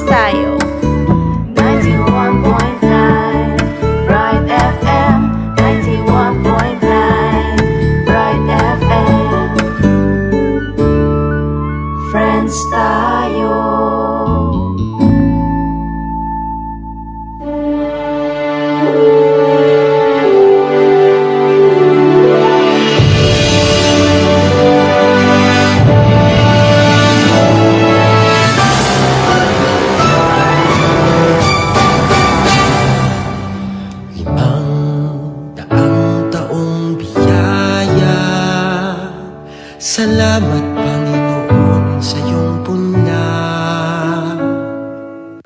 tayo. 91.9 Bright FM, 91.9 Bright FM, friends tayo. Salamat Panginoon sa iyong puna.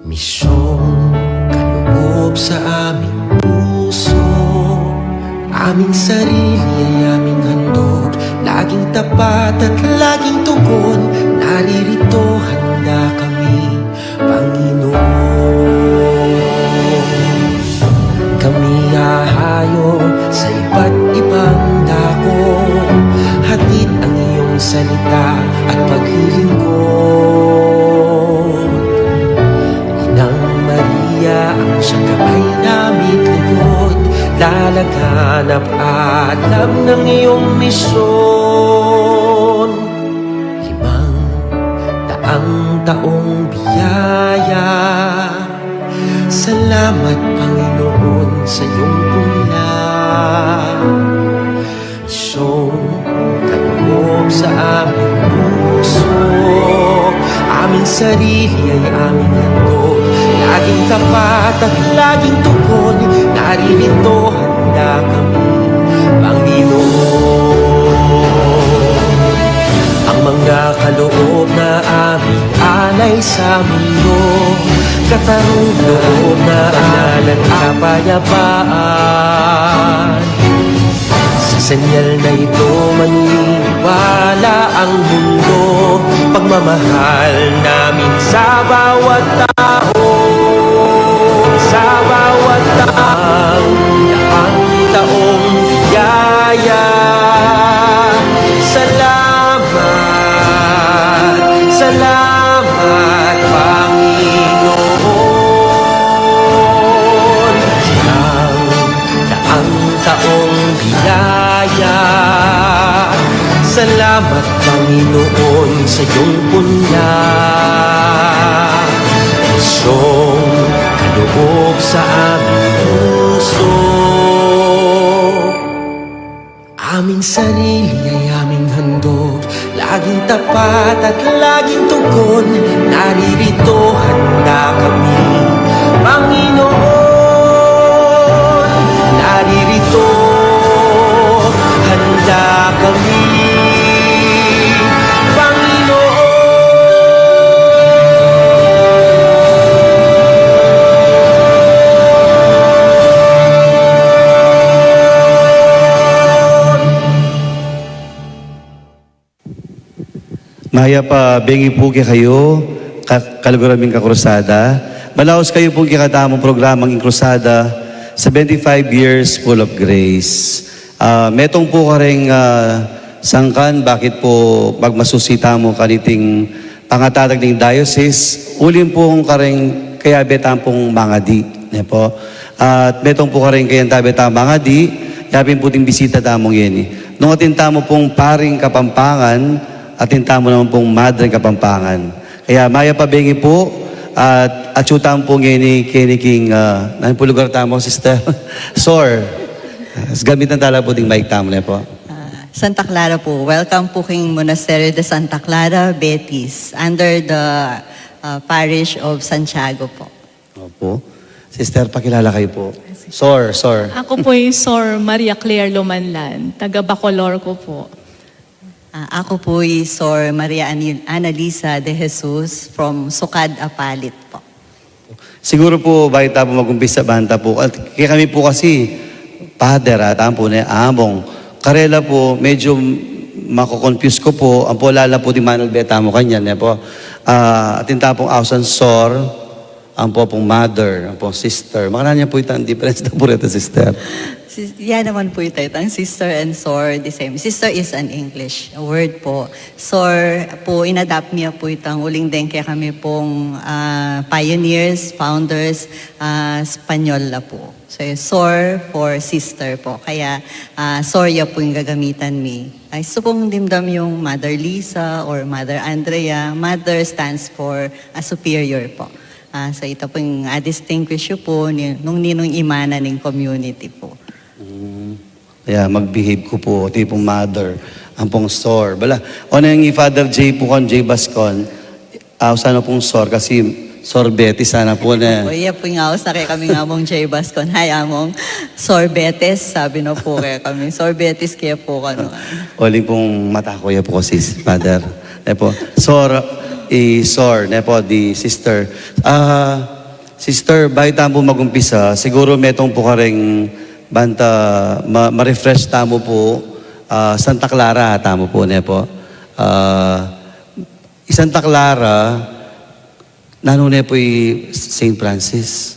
Misyong kaloob sa aming puso, aming sarili ay aming handog, laging tapat at laging tugon. Naririto handa kami, Panginoon. Kami hahayo sa iba't ibang dako, hatid ang iyong salita at paglilingkod. Inang Maria, ang siyang gabay namit lugod, lalaganap alam ng iyong misyon. 500 taong biyaya, salamat Panginoon sa iyong puna. Misyong kaloob sa aming puso, aming sarili ay aming handog, laging tapat at laging tugon. Naririto handa kami, Panginoon. Ang mga kaloob na aming alay sa mundo, katarungan na aming kapayapaan. Sa senyal na ito maniniwala ang mundo, pagmamahal namin sa bawat tao, sa bawat taong daang taong biyaya. Salamat, salamat Panginoon. Daang taong biyaya, salamat Panginoon sa iyong puna. Misyong kaloob sa aming puso, aming sarili ay aming handog, laging tapat at laging tugon. Naririto handa kami, Panginoon. Naririto handa kami, Panginoon. Maya pa, bengi po kayo, kaluguraming kakrusada. Malaos kayo po kikatamong programang Inkrusada, 75 years full of grace. Metong po ka rin sangkan, bakit po pagmasusita mo kaniting pangatatag ng diocese, ulim po ka rin kaya betang pong mga di. Po. At metong po ka rin kaya betang mga di, yapin po ting bisita tamong yan. Nung atinta mo pong paring Kapampangan, atinta mo naman pong Madre Kapampangan. Kaya maya pabengi po, at achutan po ngayon ni Keniking, nang po lugar tamo, Sister Sor. Gamit ng tala po ding mic tamo na po. Santa Clara po. Welcome po king Monasterio de Santa Clara, Betis, under the parish of Santiago po. Opo. Sister, pakilala kayo po. Sor. Ako po yung Sor Maria Claire Lumanlan, taga Bacolor ko po. Ako po ay Sor Maria Annalisa de Jesus from Sukad, Apalit po. Siguro po, bakit tapo mag-umpisa banta po. At kaya kami po kasi, Pader, po na among. Karela po, medyo mako-confuse ko po. Ang po lala po di Manuel Betamo kanya. Po. Atinta pong Ausan Sor, ang po pong mother, ang pong sister. Makanya po itang difference na po rito, sister. Yan naman po ito. Ang sister and sor, the same. Sister is an English word po. Sor po, inadapt niya po itang uling din kaya kami pong pioneers, founders, Spanyol na po. So, sor for sister po. Kaya, sorya po yung gagamitan mi. Ay, so pong dimdam yung Mother Lisa or Mother Andrea. Mother stands for superior po. So, ito po yung distinguish po nung ninong imana ng community po. Kaya mag-behave ko po, tipong mother, ang pong sor. Bala, o na yung Father J po kon, J. Bascon, sana pong sor, kasi sorbete sana po na. O iya po yung aus na kaya kami nga mong J. Bascon. Hay among sorbetes, sabi na po kaya kami. Sorbetes kaya po kano. Oling pong mata ko ya po kasi, Father. Nepo, sor, sor, nepo, di sister. Sister, bahay tamo magumpisa, siguro metong po ka rin banta, ma-refresh tamo po, Santa Clara, tamo po, nepo. Santa Clara, nanone po St. Francis.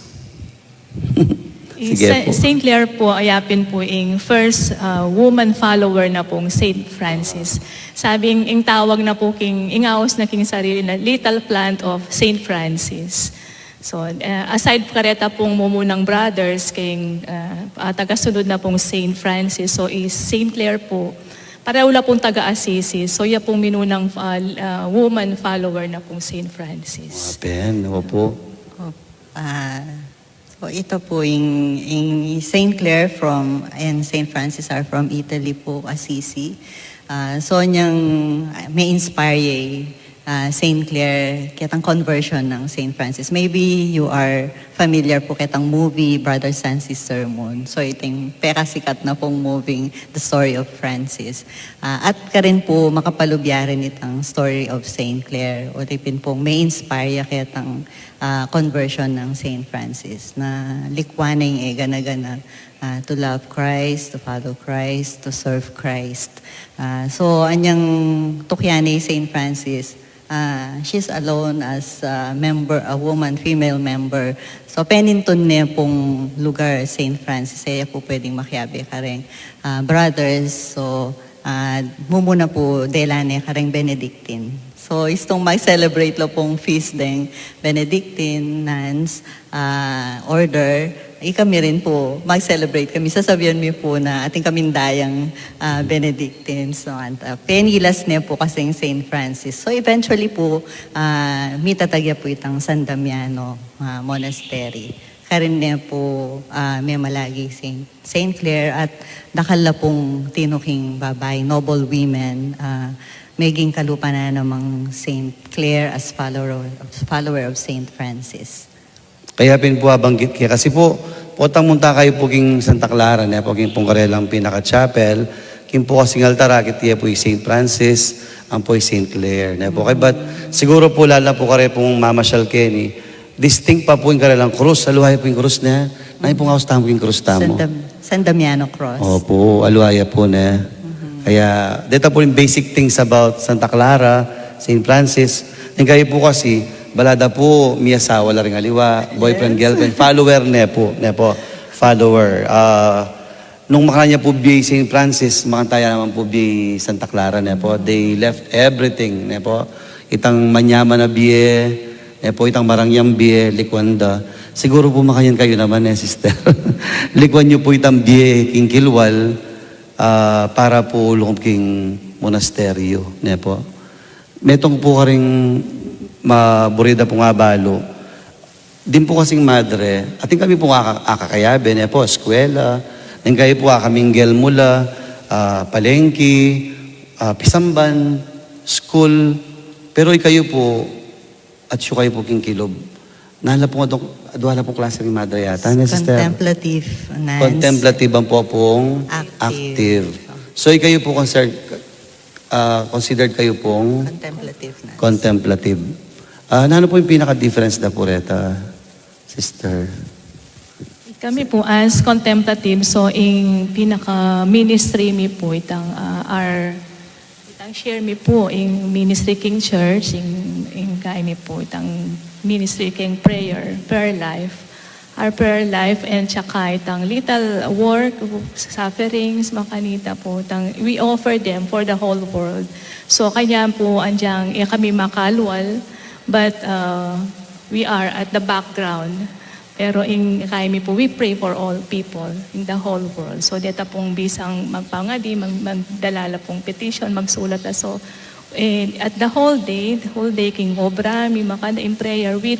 Sige po. St. Clair po, ayapin po yung first woman follower na pong St. Francis. Sabing, ang tawag na po ingaos na king sarili na little plant of St. Francis. So, aside kareta pong mumunang brothers, tagasunod na pong St. Francis, so is St. Clair po, pareho na pong taga-Assisi. So, yan pong minunang woman follower na pong St. Francis. Apen, po. So ito po yung St. Clair and St. Francis are from Italy po, Assisi. So niyang may inspire St. Clair kitang conversion ng St. Francis. Maybe you are familiar po kitang movie Brothers and Sister Moon. So iting sikat na pong moving The Story of Francis. At ka rin po makapalubyarin itang Story of St. Clair. O tipin pong may inspire kitang conversion ng St. Francis na likwaning gana-gana to love Christ, to follow Christ, to serve Christ. So anyang tukyani St. Francis, she's alone as a member, a woman, female member. So, peninton niya pong lugar, St. Francis, kaya po pwedeng makiabi ka rin. Brothers, so, mumuna po, delane ka rin Benedictine. So, istong mag-celebrate lo pong feast din, Benedictine, nuns, order, kami rin po, mag-celebrate kami. Sasabihan mo po na ating kamindayang Benedictines. So, penilas niya po kasing St. Francis. So eventually po, mitatagya po itang San Damiano Monastery. Karin niya po may malagi St. Clair at nakala pong tinuking babay, noble women, maging kalupa na namang St. Clair as follower of St. Francis. Kaya pin po abanggit kaya kasi po potang munta kayo po king Santa Clara na po king pong karelang pinaka-chapel king po kasing altar akit tiya po St. Francis ang po St. Clair na po kay but siguro po lala po kare pong Mama Shalkeni distinct pa po yung karelang krus aluhaya po yung krus na po nga tamo yung krus tamo San Damiano Cross. opo aluhaya po na kaya dito po yung basic things about Santa Clara St. Francis yung kayo po kasi balada po, may asawa la rin aliwa, boyfriend, girlfriend, follower ne po, follower. Nung makanya po biyay St. Francis, makantaya naman po biyay Santa Clara ne po. They left everything ne po. Itang manyaman na biye, ne po, itang marangyang biye, likwanda. Siguro po makayan kayo naman sister. Likwan niyo po itang biye, king kilwal, para po lungkop king monasteryo ne po. Metong po ka rin maburida po nga balo. Din po kasing madre, ating kami po akakayabe, po, eskwela, din kayo po akaminggel mula, palengki, pisamban, school, pero kayo po, at siyo kayo po king kilob. Nahala po nga adwala po klase rin madre yata, sister? Contemplative. Nuns. Contemplative ang po pong active. So kayo po considered kayo pong Contemplative nuns. contemplative. Ano po yung pinaka-difference na po reta, sister? Kami po as contemplative, so yung pinaka-ministry mi po itang Itang share mi po in Ministry King Church, in kami po itang Ministry King prayer life. Our prayer life and tsaka itang little work, sufferings, makanita po, we offer them for the whole world. So kanya po andyang kami makalwal, but we are at the background. Pero in kami po, we pray for all people in the whole world. So dito pong bisang magpangadi, magdalala pong petition, magsulat. So at the whole day King Obra, mi makanda in prayer, we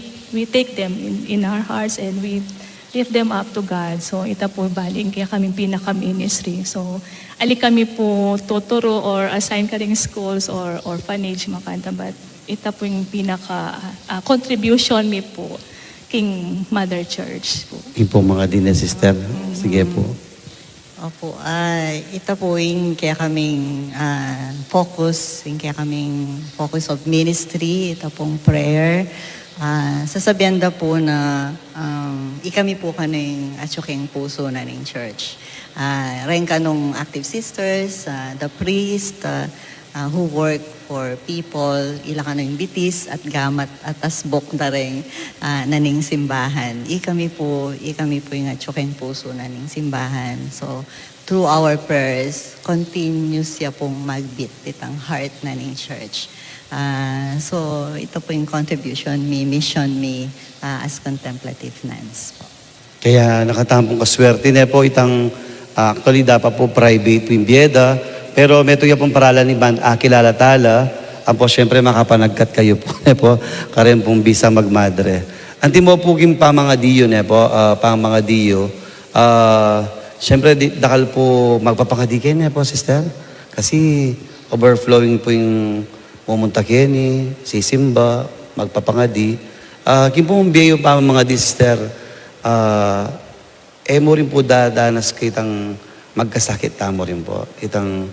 take them in our hearts and we lift them up to God. So ito po baling kaya kaming pinaka-ministry. So ali kami po tuturo or assign ka ring schools or orphanage makanta, but ito po yung pinaka contribution mi po King Mother Church po. Yung po mga din na sister. Sige po. Opo, ito po yung kaya kaming focus of ministry, ito pong prayer. Sasabihan da po na ikami po kaning atsuking puso na ng church. Ren ka nung active sisters, the priest, who work for people, ila ka ng bitis at gamat at asbok na rin naning simbahan. Ikami po yung atsuking puso naning simbahan. So, through our prayers, continuous siya pong magbit itang heart naning church. So, ito po yung contribution mission as contemplative nuns po. Kaya nakatampong kaswerte na po itang actually dapat po private po yung biyeda. Pero meto yung pong paralan ni Band Kilala Tala. Ang po siyempre makapanagkat kayo po. Po karen pong bisa magmadre. Anti mo po yung pamangadiyo ne po. Pamangadiyo. Siyempre dakal po magpapangadikin ne po sister. Kasi overflowing po yung pumunta kini, sisimba, magpapangadi. Kim po yung pamangadi sister. Mo rin po dadanas kitang magkasakit tamo rin po. Itang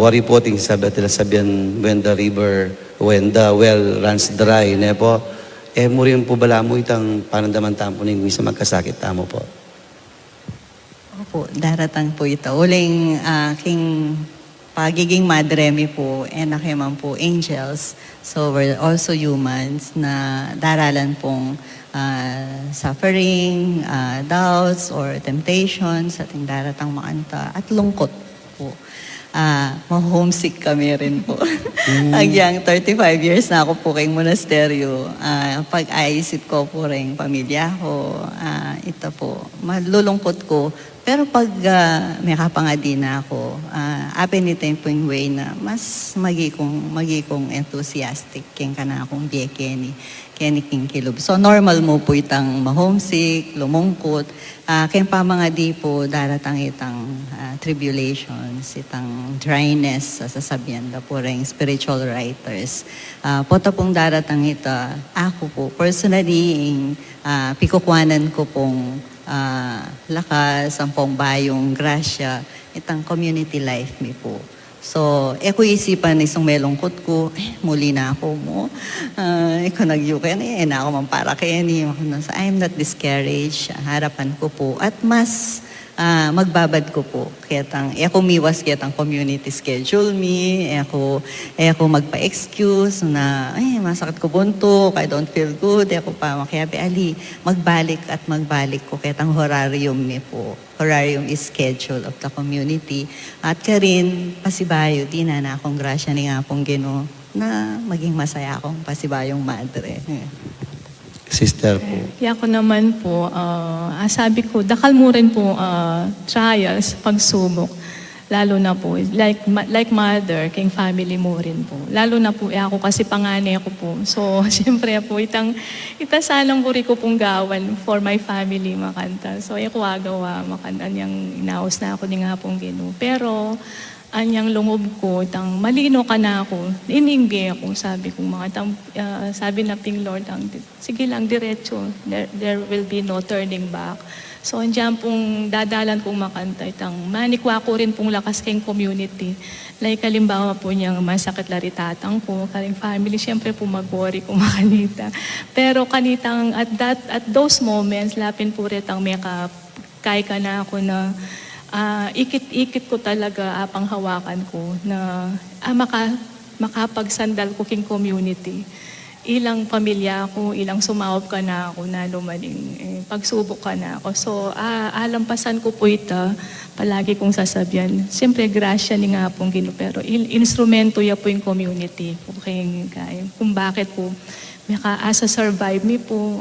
wari po ting sabihan when the well runs dry ne po. Mo rin po bala mo itang panandaman tamo ning misa magkasakit tamo po. Opo, daratang po ito. Uling king pagiging madre mi po, nakiman po angels. So we're also humans na daralan pong suffering, doubts, or temptations, ating daratang maanta, at lungkot po. Ma-homesick kami rin po. Agyang 35 years na ako po kayong monasteryo. Pag-aisip ko po rin pamilya ko, ito po, malulungkot ko. Pero pag may kapangadi na ako, apenitin po yung way na mas magikong enthusiastic king ka na akong biye Kenny king kilob. So normal mo po itang ma-homesick, lumungkot. Kaya pa mga di po daratang itang tribulations, itang dryness, sasabihan na po rin spiritual writers. Pota pong daratang ita, ako po, personally, pikukwanan ko pong lakas, ang pong bayong grasya, itang community life mi po. So, ko isipan isang melungkot ko, muli na ako mo. Iko nagyukan, na ako man para kaya ni. I'm not discouraged. Harapan ko po. At mas magbabad ko po. Kaya miwas kaya community schedule me. Ako magpa-excuse na, masakit ko buntok, I don't feel good. Pa, kaya magbalik ko kaya horarium me po. Horarium is schedule of the community. At karin, pasibayo, di na akong grasya ni nga pong Ginoo na maging masaya akong pasibayong madre. Sister po. Ako naman po, sabi ko, dakal mo rin po trials, pagsubok. Lalo na po, like mother, king family mo rin po. Lalo na po, ako kasi panganay ako po. So, siyempre po, itasanang buri ko pong gawan for my family makanta. So, ako agawa, makanta niyang inaos na ako ni nga pong Ginoo. Pero, anyang lungob ko, malino ka na ako, iningge ako, sabi ko sabi na ping Lord, sige lang, diretso, there will be no turning back. So, andyan pong dadalan kong makanta, manikwa ko rin pong lakas kayong community. Like, kalimbawa po niyang masakit laritatang ko, karing family, syempre po mag-worry kung makanita. Pero at those moments, lapin po rin may kaya ka na ako na ikit-ikit ko talaga panghawakan ko na makapagsandal ko king community. Ilang pamilya ko, ilang sumawap ka na ako na lumaling, pagsubok ka na ako. So, alampasan ko po ito, palagi kong sasabihan. Siyempre, grasya ni nga pong Ginoo, pero instrumento ya po yung community po kung bakit po asa survive mi po,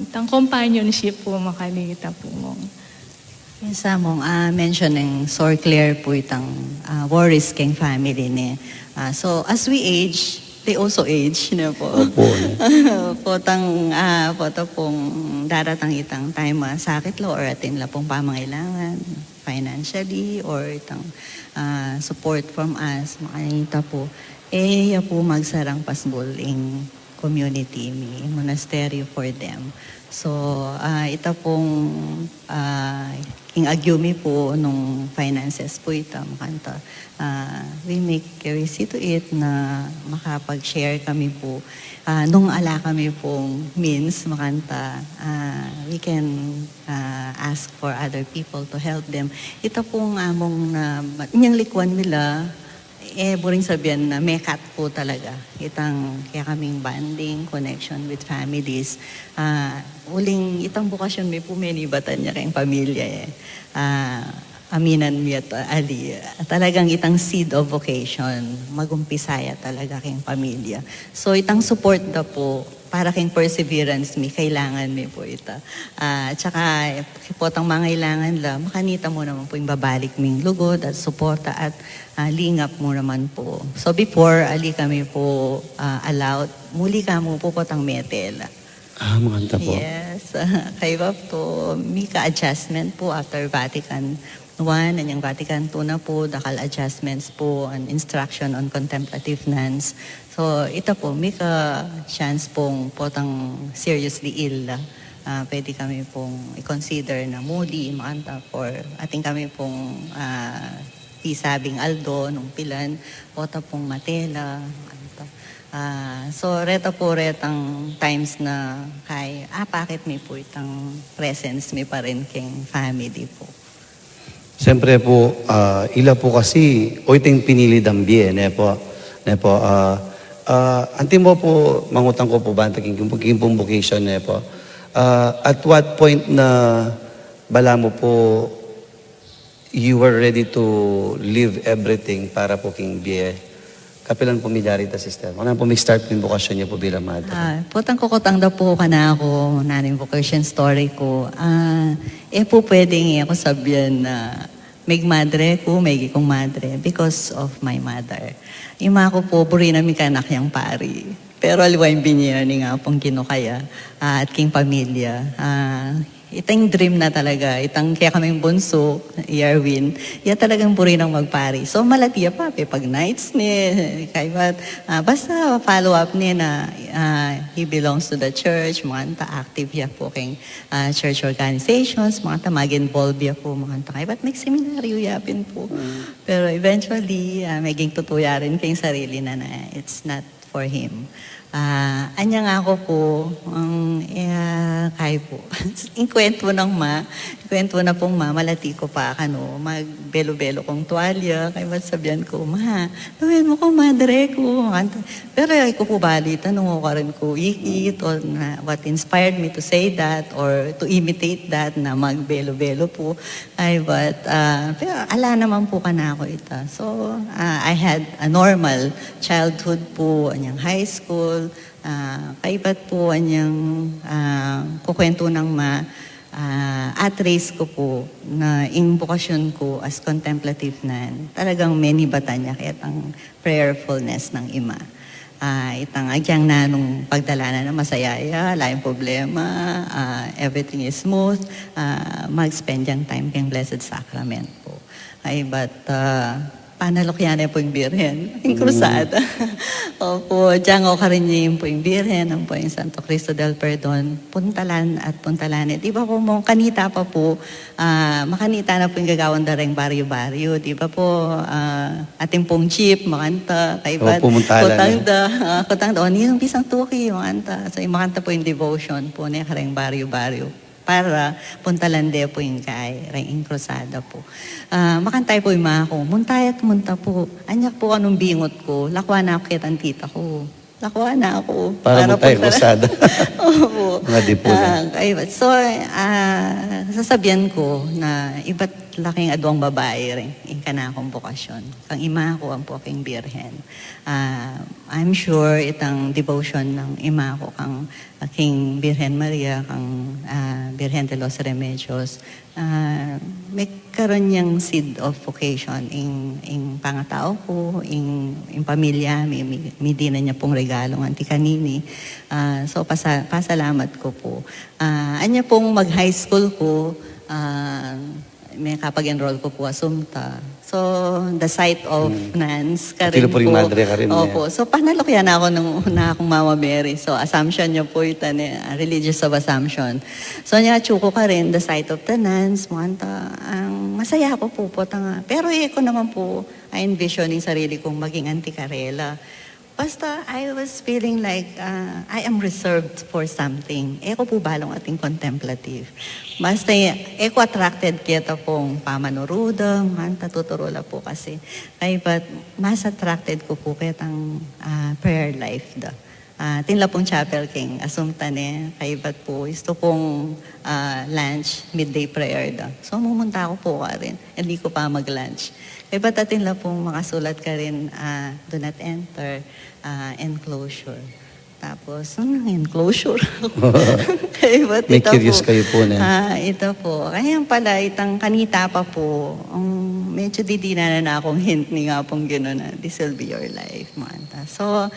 tang companionship po makanita po mo. Yes, among mention ng Sir Claire po itang worries keng family ni. So, as we age, they also age, na po. Opo. Poto pong daratang itang time sakit lo or atin la pong pamangailangan financially or itang support from us, makanita po. Ya po magsarang pasbuling community, may monastery for them. So, ito pong king agyumi po nung finances po ito, makanta. We make we see to it na makapag-share kami po. Nung ala kami pong means, makanta, we can ask for other people to help them. Ito pong among inyang likwan nila, buring sabihin na mekat po talaga. Kaya kaming bonding, connection with families. Uling itang bukasyon may pumenibatan niya kayong pamilya aminan mi at ali. Talagang itang seed of vocation, magumpisaya talaga kayong pamilya. So itang support na po, para kayong perseverance mi, kailangan mi po ito. Tsaka po itang mga kailangan lang, makanita mo naman po yung babalik ming lugod at suporta at lingap mo naman po. So before, ali kami po allowed, muli ka mo po tang metel. Maganda po. Yes. Kaya po, may ka-adjustment po after Vatican I, and yung Vatican II na po, dakal adjustments po, and instruction on contemplative nuns. So, ito po, may ka-chance pong potang seriously ill. Pwede kami pong i-consider na moody, makanta, for ating kami pong pisabing Aldo, nung pilan, pota pong matela, so, retang times na bakit may po itang presence, may pa rin keng family po. Siyempre po, ila po kasi, o iting pinili dambye, ne po. Antin mo po, mangutang ko po ba, king pong vocation, ne po. At what point na bala mo po, you were ready to leave everything para po king biye? Kapilang pumilyarita sister. Kung po may start yung vocation niya po bilang mother. Potang kukutang daw po ka na ako, naning vocation story ko. Po pwedeng ako sabihin na may madre ko, may kong madre because of my mother. Ima ko po, buri na mi kanak yung pari. Pero aliwa yung binyo ni nga pong kinukaya at king pamilya. Itang dream na talaga, itang kaya kaming bunso, Yarwin, talagang buri ng magpari. So malatiya pa, pag nights ni, basta follow up niya na he belongs to the church, mga active ya po kayong church organizations, mga mag-involve ya po, mga ba't may seminaryo yapin po. Pero eventually, maging tutuya rin kayong sarili na it's not for him. Anya nga ako po, kaya po. Kwento na pong malati ko pa, magbelo-belo kong tuwalya, kaya ba't sabihan ko, gawin mo ko, madre ko. Pero ay ko po bali, tanong ko rin ko, or what inspired me to say that, or to imitate that, na magbelo-belo po. Pero ala naman po ka na ako ito. So, I had a normal childhood po, anyang high school, kaibat po anyang kukwento ng at race ko po na in vocation ko as contemplative nun. Talagang many batanya kaya ang prayerfulness ng ima. Itang agyang na nung pagdala na masayaya, laing problema, everything is smooth, mag-spend yung time kayong Blessed Sacrament po. Panalokyan po yung birhen, yung krusada. Opo, diyan ako rin yung po yung birhen, ang po yung Santo Cristo del Perdon, puntalan at puntalanit. Di ba po mo, kanita pa po, makanita na po yung gagawang dareng baryo-baryo. Di ba po, ating pong jeep, makanta, kaibat, kutang da, o niyong pisang tuki, makanta. So, yung makanta po yung devotion po, niya kareng baryo-baryo. para puntalande po yung kay Raying Cruzada po. Makantay po yung mga ko, muntay at munta po. Anyak po anong bingot ko, lakwa na ako kitang tita ko. Lakwa na ako. Para muntay, Cruzada. Oo. Mga dipula. So, sasabihan ko na iba't laking adwang babae rin, yung kana akong bokasyon. Kang ima ko ang po aking birhen. I'm sure itang devotion ng ima ko kang aking Birhen Maria, kang Birhen de los Remedios, may karon niyang seed of vocation in pangatao ko, in pamilya, may di na niya pong regalong anti kanini. So pasalamat ko po. Anya pong mag-high school ko, may kapag-enroll ko po asumta. So, the site of Nance ka rin Tilo po rin madre ka rin Opo. So, panalokyan na ako nung una akong Mama Mary. So, assumption niya po ito, religious of assumption. So, niya, chuko ka rin, the site of the Nance, muanta, ang masaya ako po tanga. Pero ko naman po, I envision yung sarili kong maging antikarela. Basta, I was feeling like I am reserved for something. Eko po balong ating contemplative. Basta, eko attracted kita pong pamanuruda, manta tuturo po kasi. Ay, but mas attracted ko po kitang prayer life da. Tinla pong chapel king, asumta ne, kay ba't po, isto pong lunch, midday prayer da. So, mumunta ako po ka rin. Hindi ko pa mag-lunch. Kay ba't tinla pong makasulat ka rin, do not enter, enclosure. Tapos, enclosure? Kay ba't May ito curious po, kayo po na. ito po. Kaya pala, itang kanita pa po, medyo didina na akong hint ni nga pong gano'n na this will be your life, Manta. So,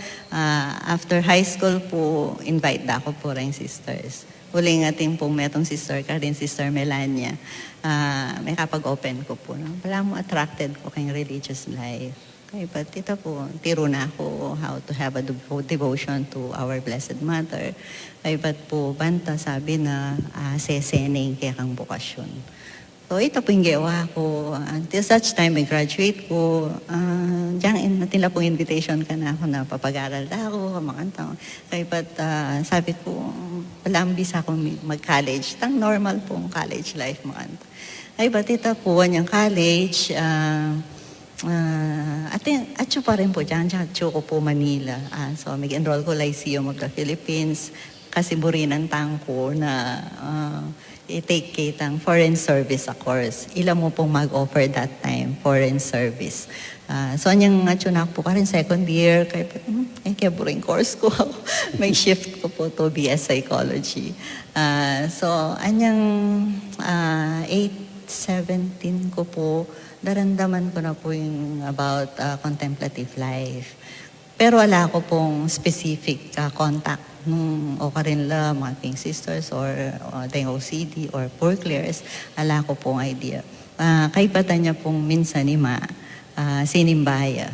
after high school po, invite na ako po rin sisters. Huling ating pong metong sister ka rin, Sister Melania. May kapag-open ko po. No? Wala mo attracted ko kayong religious life. Okay, but ito po, tiro na ako how to have a devotion to our Blessed Mother. Ay, but po, banta sabi na sesening kaya kang bukasyon. So, ito po yung gawa ko. Until such time, I graduate ko. Diyan, natila pong invitation ka na ako na papag-aral na ako, makanta. Kaya, but sabi ko, wala ang bisa akong mag-college. Tang normal pong college life, makanta. Ay, but ito po, yung college, atyo pa rin po dyan, atyo ko po Manila. So, mag-enroll ko Lyceum of the Philippines kasi burinan tangko na i-take kitang foreign service a course. Ilan mo pong mag-offer that time, foreign service. So, anyang atyo na po ka rin second year, kaya buring course ko. May shift ko po to BS Psychology. So, anyang 8-17 ko po, daramdaman ko na po yung about contemplative life. Pero wala ko pong specific contact nung o ka rin la, mga King Sisters or the OCD or Poor Clears. Wala ko pong idea. Kaipatan niya pong minsan ni sinimbaya.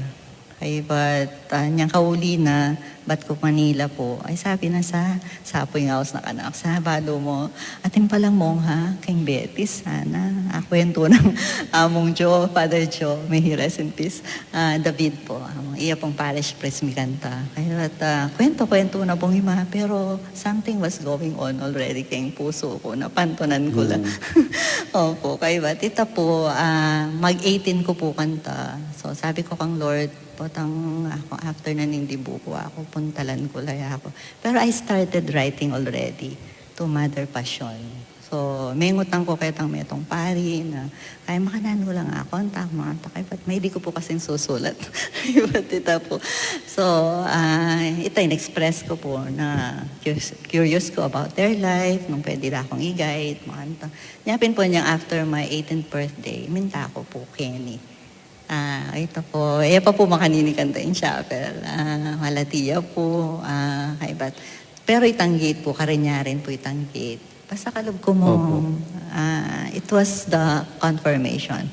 Ay, but niyang kauli na, ba't ko Manila po? Ay, sabi na sa Sapoy House na kanak, sa balo mo, atin palang mongha, King Betis, sana. Kwento ng among Jo, Father Jo, may he rest in peace, David po, iya pong parish priest mi kanta. Kaya kwento na pong ima, pero something was going on already kayong puso ko, napantunan ko lang. Opo, kaya ba't ita po, mag-18 ko po kanta. So sabi ko kang Lord, potang ako, after na nindibuk ko ako, puntalan ko laya ako. Pero I started writing already to Mother Passion. So, may ngutang ko kaya tang metong pari na kaya makanano lang ako, ang tama, takay, but may di ko po kasing susulat. But ito po. So, ito in-express ko po na curious ko about their life, nung pwede na akong i-guide, mga Nyapin po niya after my 18th birthday, minta ko po Kenny. Ito po, pa po makaninikan tayong chapel. Malatiya po, kaibat. Pero itanggit po, karinyarin po itanggit. Basta kalog ko mo, it was the confirmation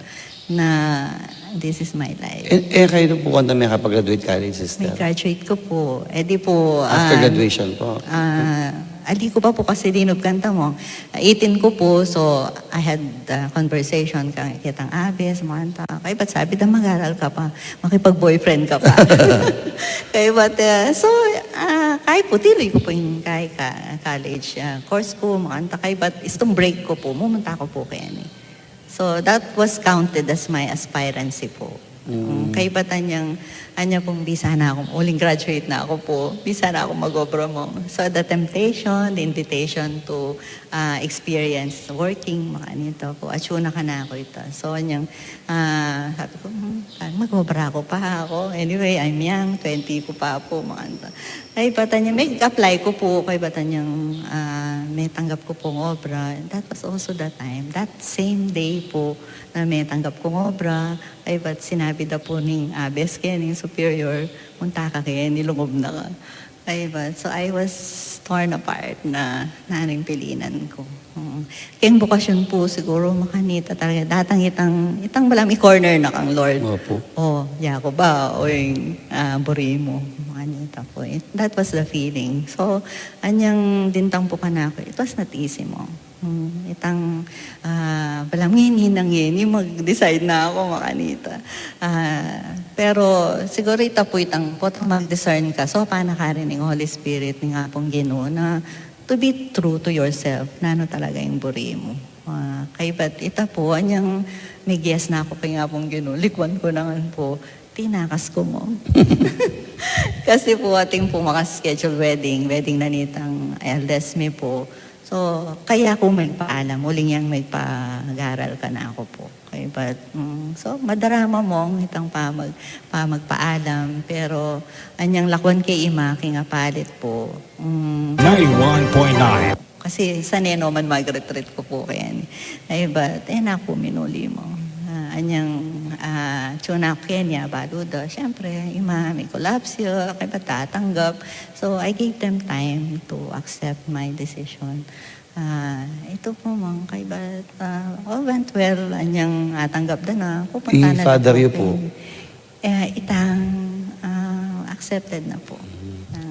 na this is my life. Kayo po kung may kapag-graduate college, sister? May graduate ko po. Di po... After graduation po? ali ko pa po kasi dinub kanta mo. 18 ko po, so I had conversation kitang abis, mga kanta. Kaya ba't sabi na mag-aral ka pa, makipag-boyfriend ka pa. Kaya ba't, kahit po, tiloy ko po yung college course ko, mga kanta. Kaya ba't, istong break ko po, mumunta ko po kaya ni. So that was counted as my aspirancy po. Kaya ba't anya pong bisa na ako, uling graduate na ako po, bisa na ako mag-obra mo. So the temptation, the invitation to experience working, mga nito po, atsuna ka na ako ito. So sabi ko, mag-obra ko pa ako. Anyway, I'm young, 20 ko pa po, mga nito. Kaya ba't may apply ko po, kaya ba't may tanggap ko pong obra. That was also the time. That same day po, na may tanggap kong obra, ay ba't sinabi na po ng abes kaya ng superior, munta ka kaya, nilungob na ka. Ay ba't, so I was torn apart na naring pilinan ko. Kaya bukasyon po siguro makanita talaga, datang itang balam i-corner na kang Lord. Opo. Yako ba, o yung buri mo, makanita po. That was the feeling. So, anyang dintang po ka na ako, it was not easy mo. Itang palamingin hinangin, yung mag-decide na ako makanita. Pero siguro ita po itang po mag-discern ka. So paano ka rin ng Holy Spirit ng apong Ginoo na to be true to yourself, na ano talaga yung buri mo. Kaya ba't ita po, anyang may guess na ako kay apong Ginoo, likwan ko naman po, tinakas ko mo. Kasi po ating po makaschedule wedding na nitang eldest me po. So, kaya ako magpaalam, muling yang magpag-aral ka na ako po. Okay, but, so, madarama mo itang magpaalam, pero anyang lakwan kay ima, kingapalit po. 91.9. Kasi sa neno man mag-retreat ko po kaya ni. Ay, but, naku, minuli mo. Anyang tuna Kenya, baluda. Siyempre, ima, may kolapsyo, kaya ba tatanggap. So, I gave them time to accept my decision. Ito po mga kay ba, all went well. Anyang tanggap na pupunta na I-father you po? Itang accepted na po.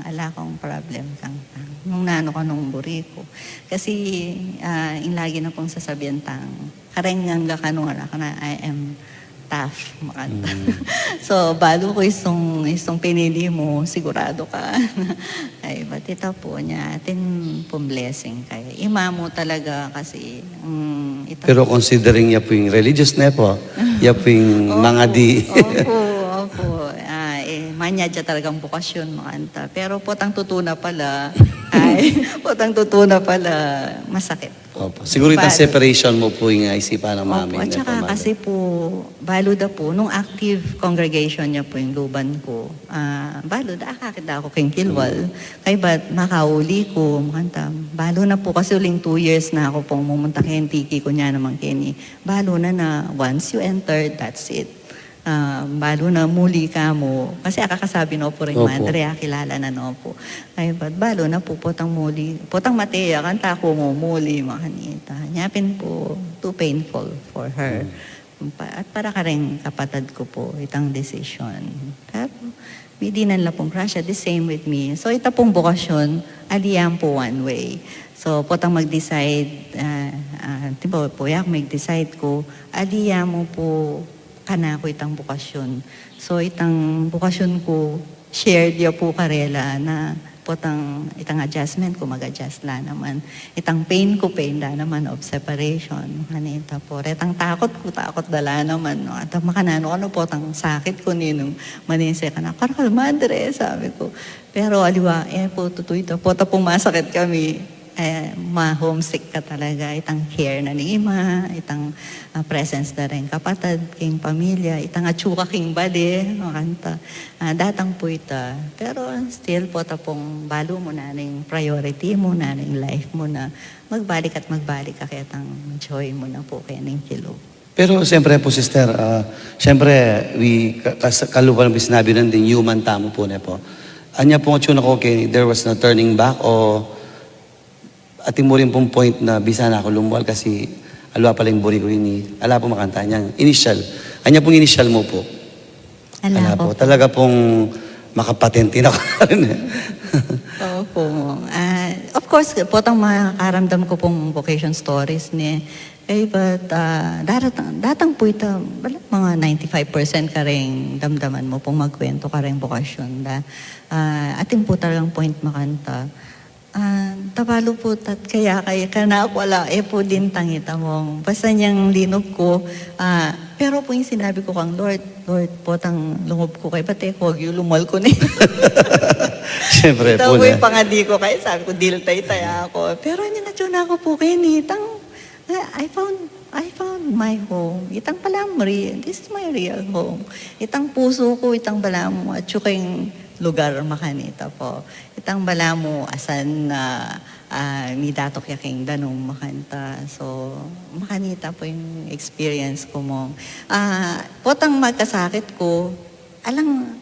Ala kong problem kang nung nano ka nung buri ko. Kasi yung lagi na pong sasabihan tang karengang ka nung anak na I am tough. So, balo ko isong pinili mo, sigurado ka. Ay, ba't ito po niya, atin pong blessing kayo. Ima mo talaga kasi ito. Pero considering niya po yung religious na po, niya po yung mga di. Opo. Manya dyan talagang bukasyon, mga anta. Pero potang tutuna pala, masakit. Opo. Siguro itang separation mo po yung isipan ng mami. Opo, at saka kasi po, baluda po, nung active congregation niya po yung luban ko, baluda, akakita ako kayong kilwal. Kaya ba't makauli ko, makanta, balo na po kasi uling 2 years na ako pong mumunta kayong tiki ko niya naman Kenny. Balo na once you enter, that's it. Balo na muli ka mo. Kasi akakasabi no po rin, Andrea, kilala na no po. Ay, ba't balo na po, potang muli. Potang Matea, kanta ko mo, muli, makanita. Nyapin po, too painful for her. At para ka rin kapatid ko po, itang decision. Pero, hindi na lang pong crush, the same with me. So, ita pong bukasyon, aliyang po one way. So, potang mag-decide, diba po, yak mag-decide ko, aliyang mo po, kana ko itang bukasyon. So, itang bukasyon ko, shared ya po karela na potang itang adjustment ko, mag-adjust la naman. Itang pain ko, pain la naman of separation. Kanita po. Itang takot ko, takot dala naman. No? At makanano, ano po, tang sakit ko ninong maninse ka na. Karakal, madre, sabi ko. Pero aliwa, po, tutoy ito. Pota pong masakit kami. Ma-homesick ka talaga, itang care na ni ima, itang presence na rin kapatid, king pamilya, itang atsuka king bali, makanta. Datang po ita. Pero still po tapong balo mo na ng priority mo na ng life mo na magbalik ka kaya tang joy mo na po kaya ng kilo. Pero siyempre po, sister, siyempre, kaluban ng sinabi nun din, human tamo po na po. Anya po nga ko, okay, there was no turning back o ating mo rin pong point na bisa na ako lumuwal kasi alwa pala yung buri ko yun. Ala po makanta niya. Initial. Anya pong initial mo po? Ala po. Talaga pong makapatente na ko rin. Opo. Of course, potang makaramdam ko pong vocation stories ni. But datang po ito, mga 95% ka rin damdaman mo pong magkwento ka rin bokasyon. Atin po talagang point makanta. Tabalo po kaya na wala, po din tangita mong. Basta niyang linog ko. Pero po yung sinabi ko kang Lord, potang lungob ko kay pati, huwag yung lumal ko na Siyempre ito po po na. yung pangadi ko kaya sabi ko, diltay-tay ako. Pero ninatuna ko po kayo I found my home. Itang palam real. This is my real home. Itang puso ko, itang balam mo, at yung lugar makanita po. Itang balam mo, asan ni datok yaking danong makanta. So, makanita po yung experience ko mo. Potang magkasakit ko, alang,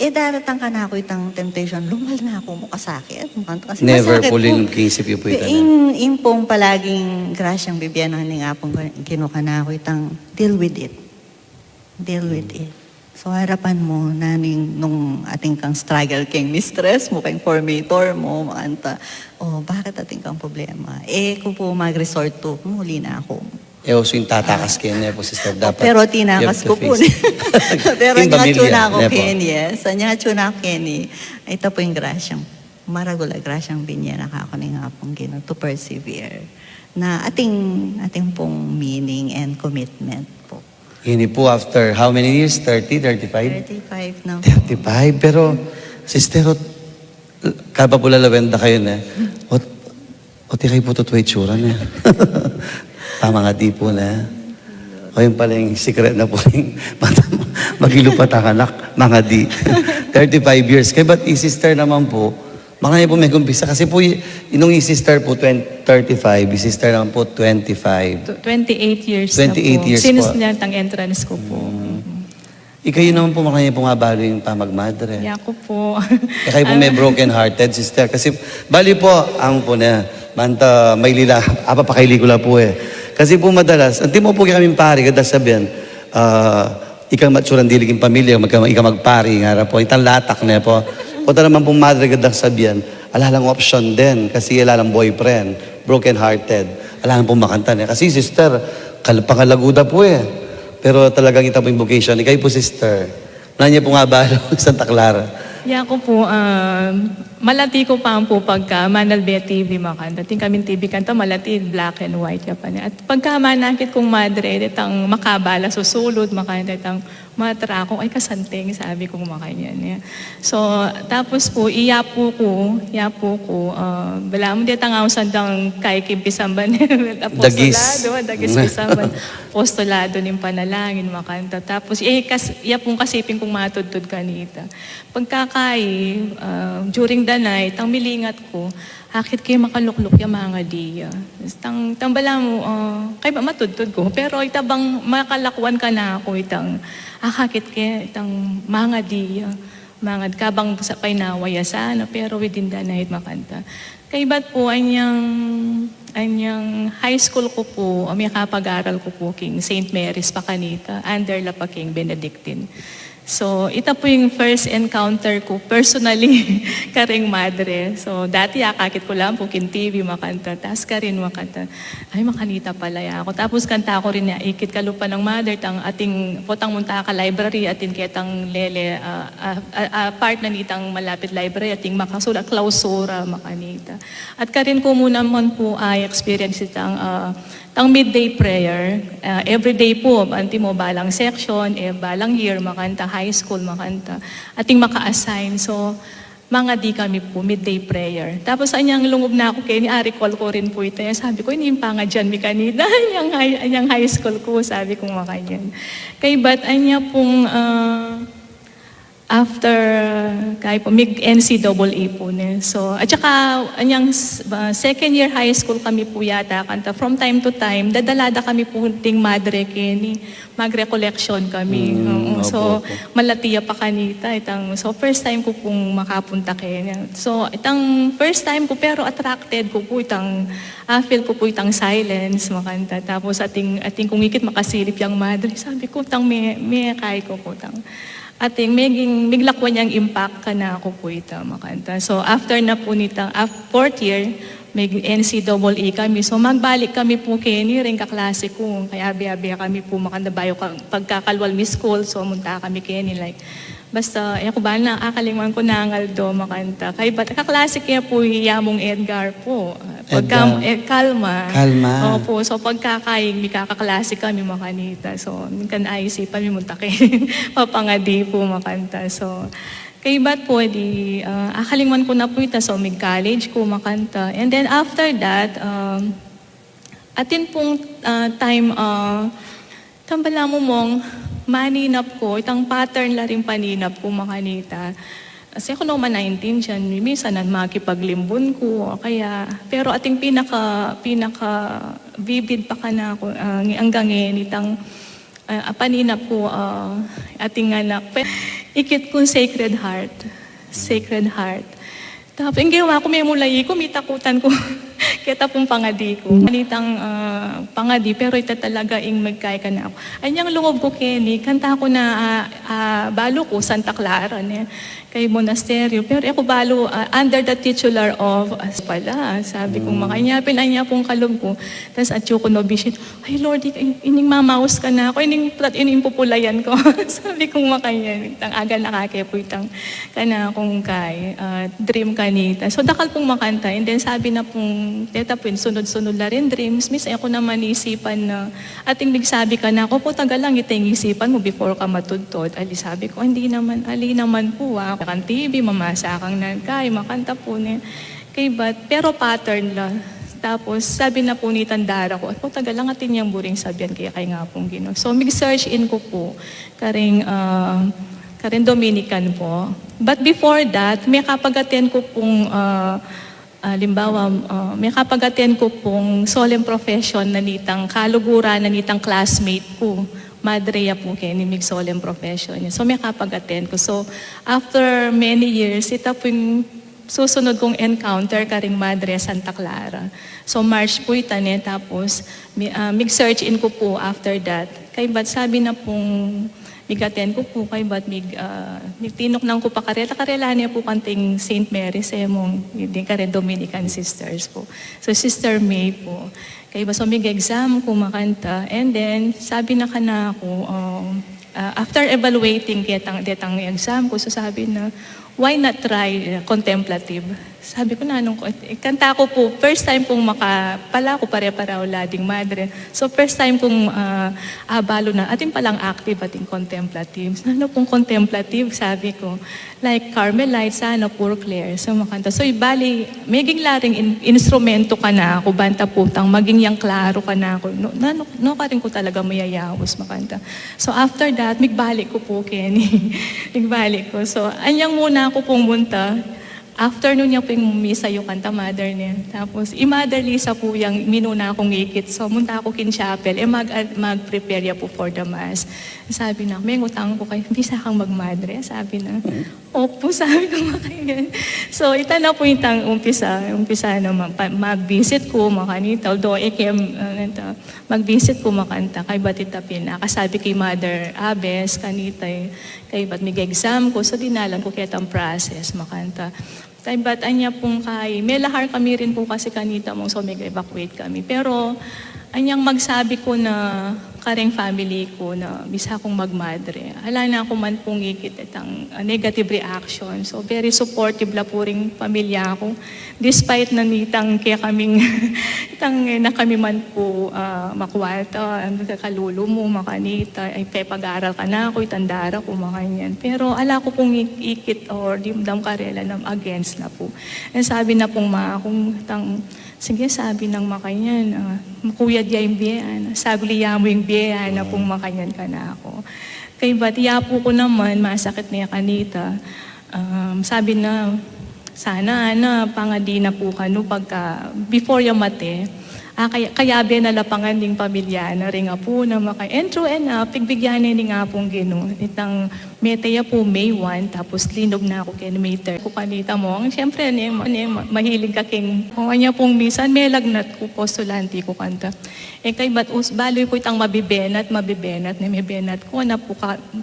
daratang ka na ako itang temptation, lumal na ako mo kasakit. Kasi Never masakit po po. kinisip yung po ito. In pong palaging grasyang bibiyano ni nga pong kinuka na ako itang deal with it. Deal with it. So harapan mo na nung ating kang struggle king mistress mo, kang formator mo, makanta. Bakit ating kang problema? Kung po mag-resort to, muli na ako. Also yung tatakas kayo niya po, sister. Dapat Pero you tinakas have to ko po. face it. Pero In nga pamilya, tuna ako, nepo. Kenny. Yes. Nga tuna ako, Kenny. Ito po yung grasyang, maragula grasyang binya ako ni nga pong gino to persevere. Na ating pong meaning and commitment po. Hindi po after how many years? 30, 35? 35 na po. 35. Pero, sister, kaba po lalawenda kayo na. O ti kayo po tutuwa itsura na. Tama nga di po na. O yun pala yung secret na po yung magilupat ang anak, mga di. 35 years. Kaya ba't i-sister naman po, makanya po may kumpisa. Kasi po, nung i-sister po 35, i-sister naman po 25. 28 years 28 na po. years Since po. lahat ang entrance ko po. Ikayo naman po makanya pumabalo yung pamagmadre. Kaya ko po. Kaya kayo po may broken hearted, sister. Kasi, bali po, ang po na, manta, may lila, apa pa kay Ligula po eh. Kasi po madalas, ang timo po kaming pari, kada sabihan, ikang matsuran diliging pamilya, ikaw magpari, nga po, itang latak na po. Punta naman pong madre, kada sabihan, alalang option din, kasi alalang boyfriend, broken hearted, alalang pong makanta niya. Kasi sister, pangalaguda po eh. Pero talagang ita po yung vocation. Ikaw po sister, wala niya po nga balo, Santa Clara. Kaya ko po, malati ko pa po pagka Manalbe TV makanta. Ting kami TV kanta, malati, black and white ka pa niya. At pagka manakit kong madre, itang makabala, susulod, makanta, itang matra ko, ay kasanteng, sabi kong makanya niya. So, tapos po, iyapo ko, bala mo ditang ako sandang kay kimpisamban, dagis pisamban, apostolado ng panalangin, makanta. Tapos, pong kasipin kong matudtod kanita. Pagkakai, during the night, ang milingat ko, akit kayo makalukluk yung mga diya. Bala mo, kay ba matudtod ko, pero itabang makalakwan ka na ako, akakit kayo, mga diya. Mga kabang sa painawaya sana, pero within the night makanta. Kay ba't po, anyang high school ko po, may kapag-aral ko po king St. Mary's Pacanita, under la pa king Benedictine. So, ito po yung first encounter ko personally karing madre. So, dati akakit ko lang po kin TV makanta, tas ka rin makanta. Ay, makanita pala ako. Tapos kanta ko rin niya, ikit kalupa ng mother, tang ating potang munta ka library, ating ketang lele, part na nitang malapit library, ating makasula, klausura, makanita. At karin ko muna man po ay experience itang ang midday prayer, everyday po, anti mo balang section, balang year, makanta, high school, makanta, ating maka-assign. So, mga di kami po, midday prayer. Tapos, anyang lungog na ako kaya recall ko rin po ito. Sabi ko, hindi pa nga dyan, mi kanina, anyang high school ko, sabi ko makanyan. Kay ba't, anya pong, after kay po mig NCAA po ne. So at saka anyang second year high school kami po yata kanta from time to time dadalada kami po ting madre kini mag-recollection kami. So malatiya pa kanita so first time ko pong makapunta kanya. So itang first time ko pero attracted ko po feel ko po itang silence makanta. Tapos ating kung ikit makasilip yung madre. Sabi ko may kay ko po ating miglakwa niyang impact ka na ako po ita makanta. So after na po nita, fourth year, may NCAA kami. So magbalik kami po Kenny, rin kaklase ko. Kaya biya kami po makandabayo pagkakalwal mi school. So munta kami Kenny like, basta ako ba na akaliman ko na ngaldo makanta. Kaya ba't kaklase kaya po Yamong Edgar po. Kalma. Opo, so pagkakaing may kakaklase kami makanita. So minkan naisipan mi munta kay papangadi po makanta. So kay ba't po, akalingman ko na po ita, so mag-college ko makanta. And then after that, atin pong time, tambala mo mong maninap ko, itang pattern la rin paninap ko makanita. Kasi ako naman 19 dyan, minsan makipaglimbon ko, kaya, pero ating pinaka vivid pa ka na ako, hanggang itang paninap ko, ating anak. Ikit ko Sacred Heart. Sacred Heart. Tapos, yung ginawa ko, may mulay ko, may takutan ko. Kita pong pangadi ko. Manitang pangadi, pero ito talaga yung magkaya ka na ako. Anyang lungob ko, Kenny, kanta ko na balo ko, Santa Clara, kay monasteryo. Pero ako balo, under the titular of, pala, sabi kong makanyapin, anya pong kalog ko. Tapos at yung kunobisit, ay Lord, ining mamaus ka na ako, ining pupulayan ko. Sabi kong makanya, itang aga nakakepo, itang kana kong kay, dream kanita. So dakal pong makanta, and then sabi na pong, teta po, sunod-sunod na rin dreams. Miss, ako naman isipan na, ating nagsabi ka na, ako po tagal lang itang isipan mo before ka matudtod. Ali sabi ko, hindi naman, ali naman po kan TV, mamasa kang nagkay, makanta po niya. Kay bat, pero pattern lang. Tapos sabi na po ni Tandara ko, po tagal lang atin yung buring sabihan kaya kay nga pong Ginoo. So mag-search in ko po, karing Dominican po. But before that, may kapag-attend ko pong limbawa, may kapag-attend ko pong solemn profession na nitang kaluguran, na nitang classmate ko. Madreya po kayo ni Mig solemn profession. So may kapag-attend ko. So after many years, ito po yung susunod kong encounter karing Madre Santa Clara. So March po ito tapos mig-search in ko po after that. Kay ba't sabi na pong mig-attend ko po kay ba't tinok nang ko pa karela niya po kanting St. Mary Semong, hindi ka rin Dominican Sisters po. So Sister May po. Kaya ba so mig-exam ko makanta. And then sabi na ka na ako, after evaluating detang exam ko, so sabi na, why not try contemplative? Sabi ko na, kanta ko po, first time kong pala ko pare-pareho lading madre. So first time kong abalo na, ating palang active, ating contemplative. Ano pong contemplative? Sabi ko, like Carmelite, sana, Poor Clare, so makanta. So ibali, maging laring instrumento ka na ako, banta putang, maging yang klaro ka na ako. No ka rin ko talaga mayayawos makanta. So after that, migbalik ko po, Kenny. Migbalik ko. So anyang muna ako pumunta. Afternoon niya po yung misa yung kanta mother niya. Tapos, i-mother Lisa po yung minuna akong ikit. So, munta ako kin chapel. Mag-prepare ya po for the mass. Sabi na, may ngutang ko kayo, bisa kang mag-madre. Sabi na, opo, sabi ko makayan. So, ito na po yung umpisa na mag-visit ko, makanita. Although, mag-visit ko makanta. Kay batita pinakasabi kay Mother Abes, kanita, kay ba't mig-exam ko. So, dinalan ko kaya ang process, makanta. Kay ba't anya pong may lahar kami rin po kasi kanita mong so mag-evacuate kami. Pero anyang magsabi ko na kareng family ko na bisa akong magmadre. Hala na ako man pong ikit itang negative reaction. So very supportive la po ring pamilya ko. Despite na nitang kaya kaming na kami man po makwalta, kalulo mo, makanita, ay pag-aaral ka na ako, itandara ko, makanyan. Pero ala ko pong ikit or dimdam karela na against na po. And sabi na pong kung sige, sabi ng makanyan, kuya diya yung biyan, sagliya mo yung biyan na pong makanyan ka na ako. Kay batiya po ko naman, masakit niya kanita. Sabi na, sana pangadi na po kano pagka, before yung mate, kaya binalapangan ding pamilya na rin nga po na maka-entro and pigbigyan ni nga pong Ginoo. Itang metaya po May 1, tapos linog na ako kay May 3. Kung kanita mo, siyempre, mahilig ka king, kung kanya pong misan, may lagnat ko, postulanti ko kanta. Kay baloy ko itang mabibenat, na may benat ko, na po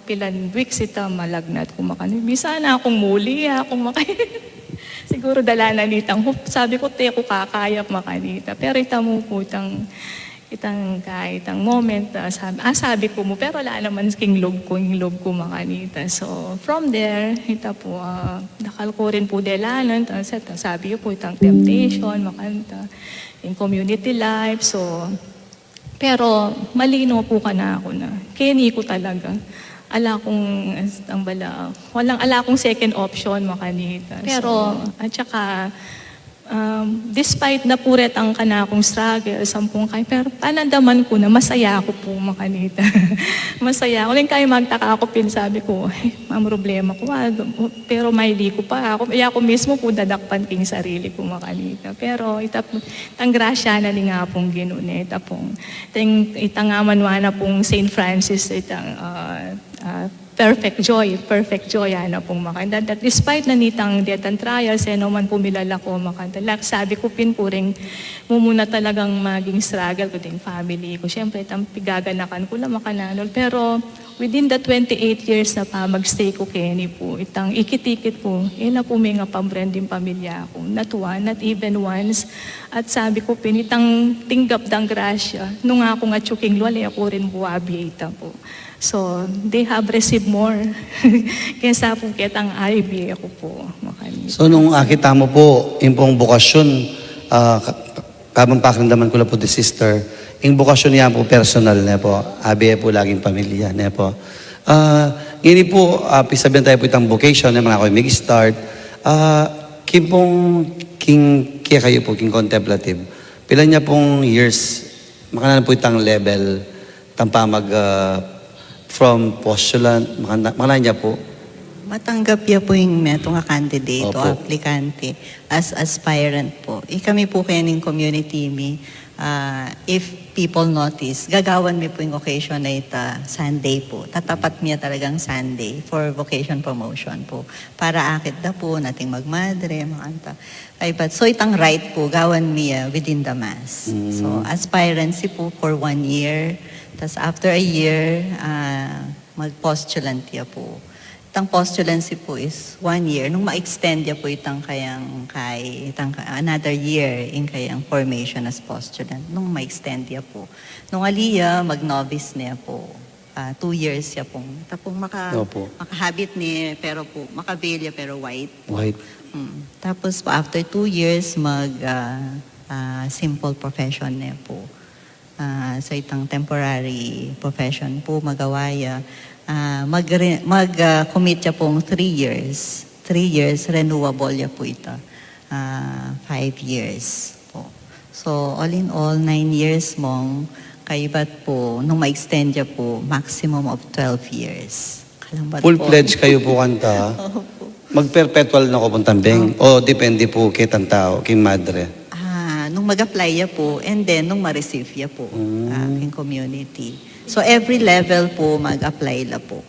pilan weeks ita malagnat ko makanit. Bisa na akong muli, akong siguro dala na nitang, sabi ko, te, ko kakayap makanita. Pero ita mo po itang kahit ang moment, sabi ko mo, pero wala naman king loob ko makanita. So, from there, ita po, nakal ko rin po delanan, sabi ko po itang temptation, makanta, in community life, so, pero malino po ka na ako na, kini ko talaga. Ala akong second option makanita. Pero, at saka, despite na puret ang kanakong struggle, 10 kayo, pero panandaman ko na masaya ako po makanita. Masaya ako. Rin kayo magtaka ako, sabi ko, ang problema ko, pero maili ko pa ako. Kaya ako mismo po dadakpan king sarili ko makanita. Pero itang grasya na ni nga pong ginunit. Itang amanwana pong St. Francis, perfect joy, ano pong makanda. That despite na nitang death and trials, man pumilala ko makanda. Sabi ko pinpuring muna talagang maging struggle ko din family ko. Siyempre, itang pigaganakan ko lang makananol. Pero within the 28 years na pa magstay ko Kenny po, itang ikitikit ko, ila po may nga pambranding pamilya ko. Not one, not even once. At sabi ko, pinitang tinggap dang grasya. Nung ako nga tsuking luwali, ako rin buwabiita po. So, they have received more kaysa po kitang IB ako po. So, nung akita mo po, yung pong bukasyon, kabang pakramdaman ko lang po the sister, yung bukasyon niya po personal na po, abi po laging pamilya na po. Ngayon po, pisabihan tayo po itang vocation na mga ako mag-start. Kaya kayo po, king contemplative. Pilan niya pong years, makanan po itang level, tampamag from postulant, makanan niya po. Matanggap niya po yung metong candidate o Opo. aplikante as aspirant po. Kami po kayo ng community mi, if people notice, gagawan mi po yung occasion na ita Sunday po. Tatapat niya talagang Sunday for vocation promotion po. Para akit na po, nating magmadre, makanta. So itang right po, gawan niya within the Mass. So aspirancy po for 1 year. Tapos after a year, mag-postulant niya po. Itang postulancy po is 1 year. Nung ma-extend niya po itang another year in kayang formation as postulant. Nung ma-extend niya po. Nung aliya, mag-novice niya po. 2 years siya pong. Tapos makahabit niya, pero po, makaveil niya pero white. White. Tapos po, after 2 years, simple profession niya po. Sa itang temporary profession po, magawaya. Mag-commit siya pong 3 years. 3 years, renewable niya po ito. 5 years po. So, all in all, 9 years mong kaibat po, nung ma-extend niya po, maximum of 12 years. Kalambat Full po. pledge kayo po kanta. Opo. Mag-perpetual na ko pong tambeng. O depende po kay tao, kay madre. Nung mag-apply niya po, and then nung ma-receive niya po in community. So every level po mag-apply la po.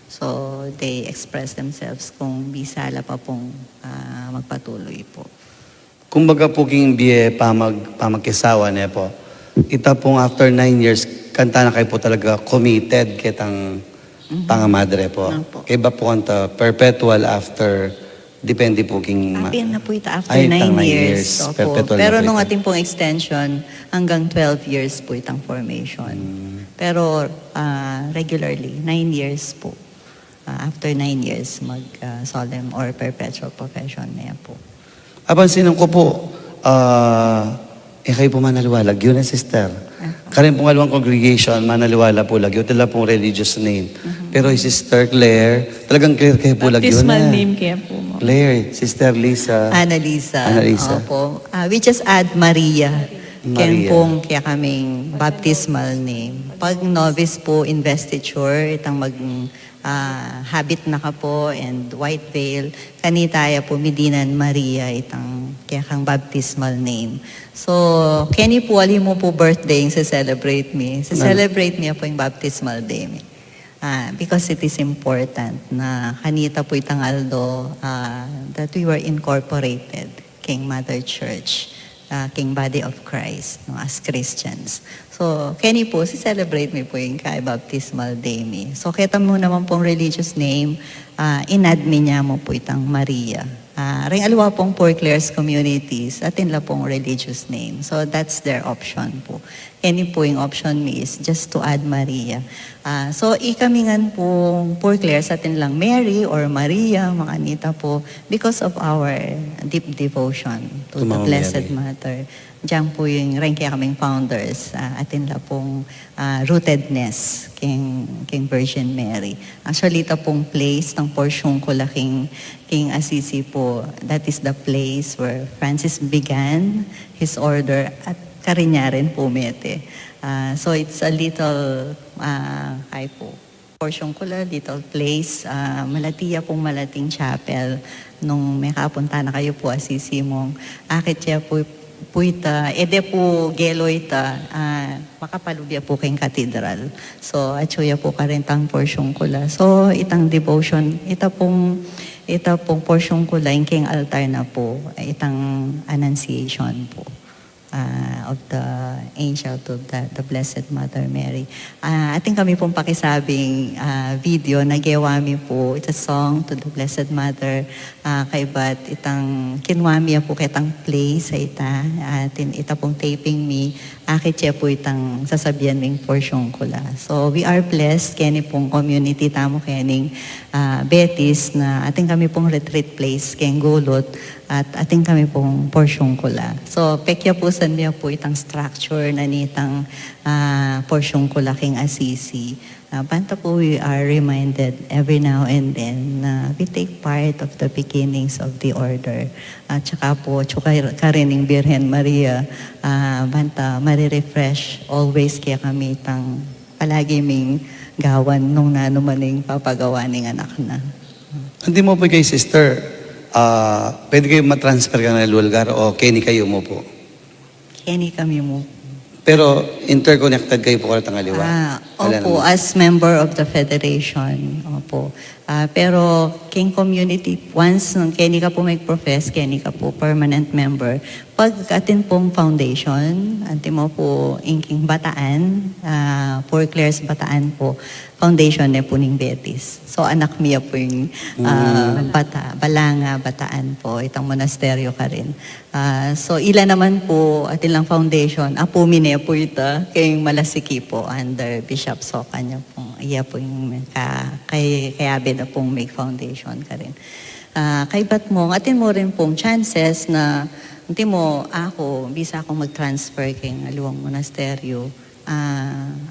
So they express themselves kung bisala pa pong magpatuloy po. Kumbaga po king biye pamagkisawa niya po. Ita pong after 9 years, kanta na kayo po talaga committed kitang pangamadre po. Opo. Kaya ba po kanta perpetual after, depende po king... Apin na po ito after Ay, 9 itang 9 years. Opo. Perpetual Pero na po nung ito. ating pong extension, hanggang 12 years po itang formation. Pero regularly, 9 years po. After 9 years, mag-solemn or perpetual profession na yan po. Abansinan ko po, kayo po manaliwalag, yun ang sister. Karin pong alawang congregation, manaliwala po lagi, tila pong religious name. Pero si Sister Claire, talagang Claire kayo po lagi yun Baptismal name kaya po mo. Claire, Sister Lisa. Annalisa. Annalisa. Opo. We just add Maria. Ken Maria. pong kaya kaming baptismal name. Pag novice po, investiture, itang habit na ka po and white veil. Kanitaya po, Medinan Maria, itang kaya kang baptismal name. So, Kenny po, ali mo po birthday yung celebrate me. Celebrate me po yung baptismal day me. Because it is important na kanita po itang Aldo that we were incorporated King Mother Church, King Body of Christ, no, as Christians. So, Kenny po, celebrate me po yung kay baptismal day me. So, kita mo naman pong religious name, in-admin niya mo po itang Maria. Ring alwa pong Poor Clares communities, atin la pong religious name. So, that's their option po. Kenny po yung option me is just to add Maria. So, ikamingan po Poor Clares, atin lang Mary or Maria, mga Anita po, because of our deep devotion to the Mama Blessed Mary. Mother. Diyan po yung rin kaya kaming founders, atin la pong rootedness King Virgin Mary. Actually, ito pong place ng porsyong ko laking King Assisi po, that is the place where Francis began his order at Karinyarin po mete. So it's a little, kay po, porsyong ko la, little place, malatiya pong malating chapel. Nung may kapunta na kayo po, Assisi mong, akit siya po ita, ede po gelo ita, makapalubya po kayong katedral. So, atsuya po karintang porsyong kula. So, itang devotion, ita pong porsyong kula, yung king altar na po, itang annunciation po of the angel to the Blessed Mother Mary. Ating kami pong pakisabing video na gewami po, it's a song to the Blessed Mother, kay bat itang kinwami po kitang play sa ita, ita pong taping me, akit siya po itang sasabihan ming porsyong kula. So we are blessed, kani pong community tamo kening Betis na ating kami pong retreat place keng Gulot at ating kami pong porsyong kula. So pekya po sa niya po itang structure na nitang porsyong kula king Assisi. Banta po we are reminded every now and then na we take part of the beginnings of the order. At saka po, karining Birhen Maria, banta marirefresh always kaya kami itang palagi ming gawan nung nanumaning papagawa ng anak na. Hindi mo po kay sister, pwede kayo matransfer ka na lugar o Kenny kayo mo po? Kenny kami mo. Pero interconnected kayo po karatang aliwa? Wala Opo, naman. as member of the federation. Opo. Pero King Community, once nung Kenny ka po may profess, Kenny ka po permanent member. Pag atin pong foundation, anti mo po King Bataan, Poor Clares Bataan po, foundation na po ng Betis. So anak miya po yung Balanga, Bataan po, itang monasteryo ka rin. So ila naman po atin lang foundation, apo mine po ita, kayong Malasiki po, under Bishop Soka niya po. Iya po yung kaya na pong make foundation ka rin. Kay bat mo, atin mo rin pong chances na hindi mo ako, bisa akong mag-transfer kay Aluwang Monasteryo.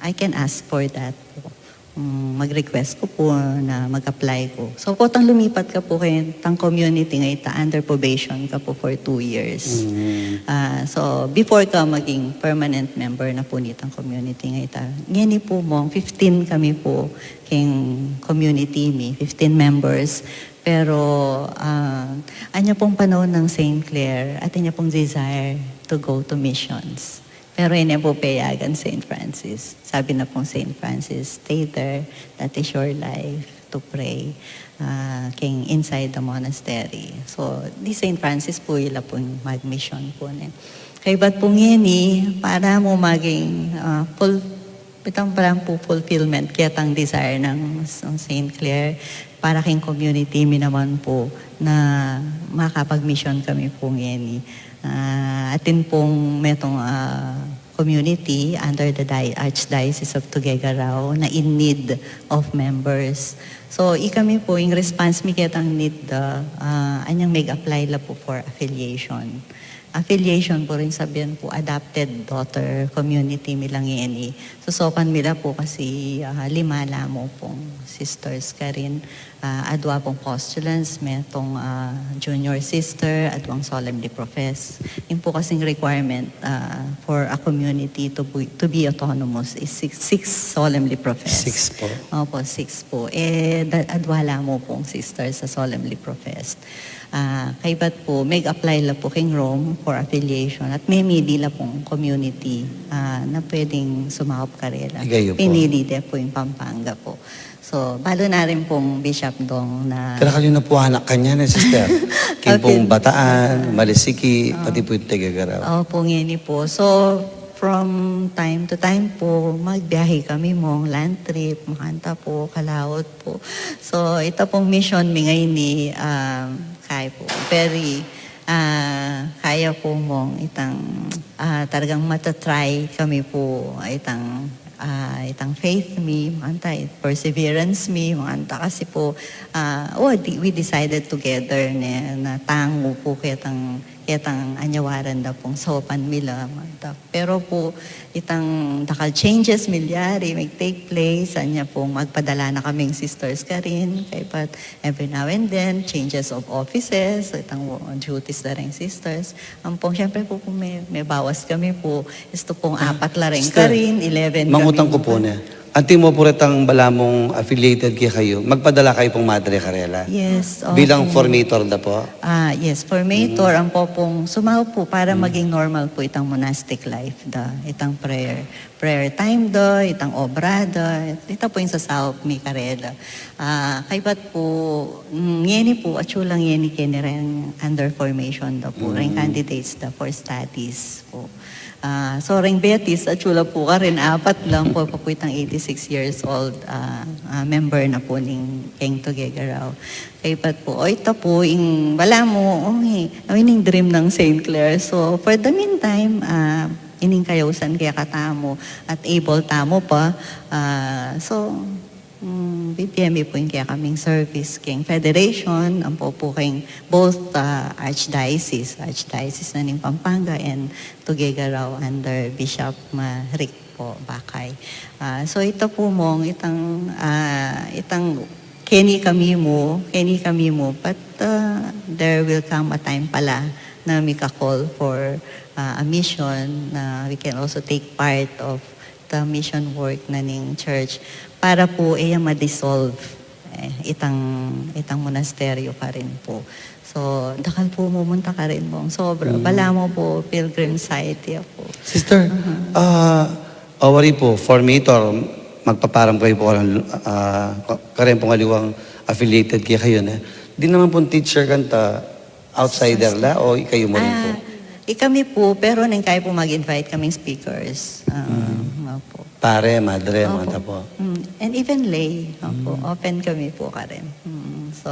I can ask for that po. Mag-request ko po na mag-apply ko. So, potang lumipat ka po kayo tang community nga ita, under probation ka po for 2 years. So, before ka maging permanent member na po nitang community nga ita, ngani po mo, 15 kami po king community mi, 15 members. Pero, anya pong panahon ng St. Clair, at anya pong desire to go to missions. Pero hindi po payagan St. Francis. Sabi na pong St. Francis, stay there, that is your life, to pray, king inside the monastery. So, di St. Francis po ila pong mag-mission po. Kaya ba't pong yun para mo maging parang po fulfillment, kaya tang desire ng St. Clair, para king community mi naman po na makapag-mission kami pong yun. Atin pong metong community under the Archdiocese of Tuguegarao na in need of members. So, kami po, yung response mi kitang need, anyang mag-apply la po for affiliation. Affiliation po rin sabihin po, adopted daughter community milang ini. So, sopan mila po kasi 5 mo pong sisters ka rin. adwa pong postulants, metong junior sister, adwang solemnly profess. Yung po kasing requirement for a community to be autonomous is six solemnly profess. 6 po. Opo, 6 po. Adwala mo pong sisters sa solemnly professed. Kay ba't po, mag-apply la po king Rome for affiliation at may mili la pong community na pwedeng sumahop karela. Igayo po. Pinili din po yung Pampanga po. So, balo na rin pong Bishop Dong na... Kalakal yung napuhanak kanya na sister. King pong Bataan, Malisiki, pati po yung Tagagaraw. Opo, ngini po. So, from time to time po, magbiyahe kami mong land trip, makanta po, kalawot po. So, ito pong mission mi ngayon ni kaya po. Very, kaya po mong itang, talagang matatry kami po, itang faith me, makanta, perseverance me, makanta kasi po, we decided together na tango po kitang anyawaran na pong sopan mila. Pero po, itang dakal changes milyari, mag-take place, anya pong magpadala na kaming sisters ka rin, kaya pat every now and then, changes of offices, itang duties na rin sisters. Ang pong, syempre po, kung may bawas kami po, ito pong 4 la rin ka rin, 11 kami. Mangutang ko po na. Anti mo po retang balamong affiliated kayo, magpadala kayo pong Madre Carela. Yes. Okay. Bilang formator na po. Yes, formator, ang po pong sumaw po para maging normal po itang monastic life, itang prayer time itang obrada, ito po yung sasawap mi Carela. Kay ba't po, ngeni po, atsulang ngeni rin under formation po, rin candidates for studies po. So, ring Betis, at chula po ka rin, 4 lang po, papuitang 86 years old member na po ng King Tugigaraw. Kaya pat po, ito po, wala mo, ining dream ng St. Clair. So, for the meantime, ining kayusan kaya katamo at able tamo pa. BPME po yung kaya kaming service king federation, ang po kayong both archdiocese na ning Pampanga and Tugigaraw under Bishop Rick po Bakay. So ito po mong itang keni kami mo, but there will come a time pala na may ka-call for a mission na we can also take part of the mission work na ning church para po ma-dissolve itang monasteryo ka rin po. So, dakal po mumunta ka rin mo. Sobra. Bala mo po, pilgrim site po. Sister, awari po, formator, magpaparam kayo po karen pong aliwang affiliated kayo na. Di naman po teacher kanta outsider la o kayo mo rin po? Kami po, pero nang kaya po mag-invite kaming speakers. Opo. Pare, madre, mga po. And even lay. Open kami po ka rin. So,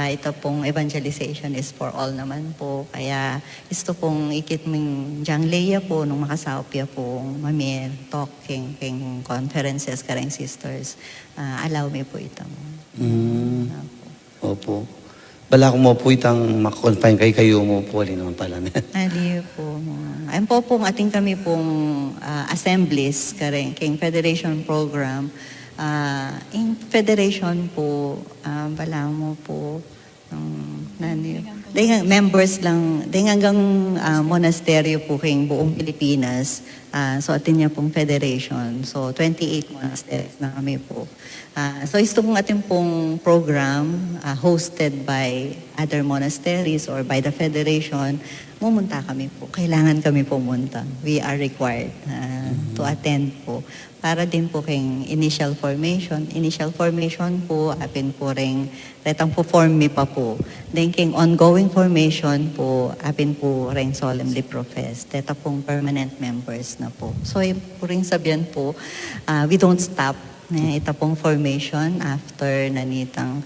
ito pong evangelization is for all naman po. Kaya, ito pong ikit mong diyang leya po, nung makasapya po, mami, talking, conferences ka rin sisters. Allow me po ito. Opo. Bala ko mo po itang makakonfine kayo mo po, alin naman pala. Ali po. Ayun po pong ating kami pong assemblies, king federation program. In federation po, bala mo po, members lang, hanggang monasteryo po king buong Pilipinas. So atin niya pong federation. So 28 monasteries na kami po. So ito pong ating pong program hosted by other monasteries or by the federation, mumunta kami po. Kailangan kami pumunta. We are required to attend po. Para din po kayong initial formation. Initial formation po, apin po rin, retang po form me pa po. Then king ongoing formation po, apin po rin solemnly professed. Teta pong permanent members na po. So yung po rin sabihan po, we don't stop. Ito pong formation after nanitang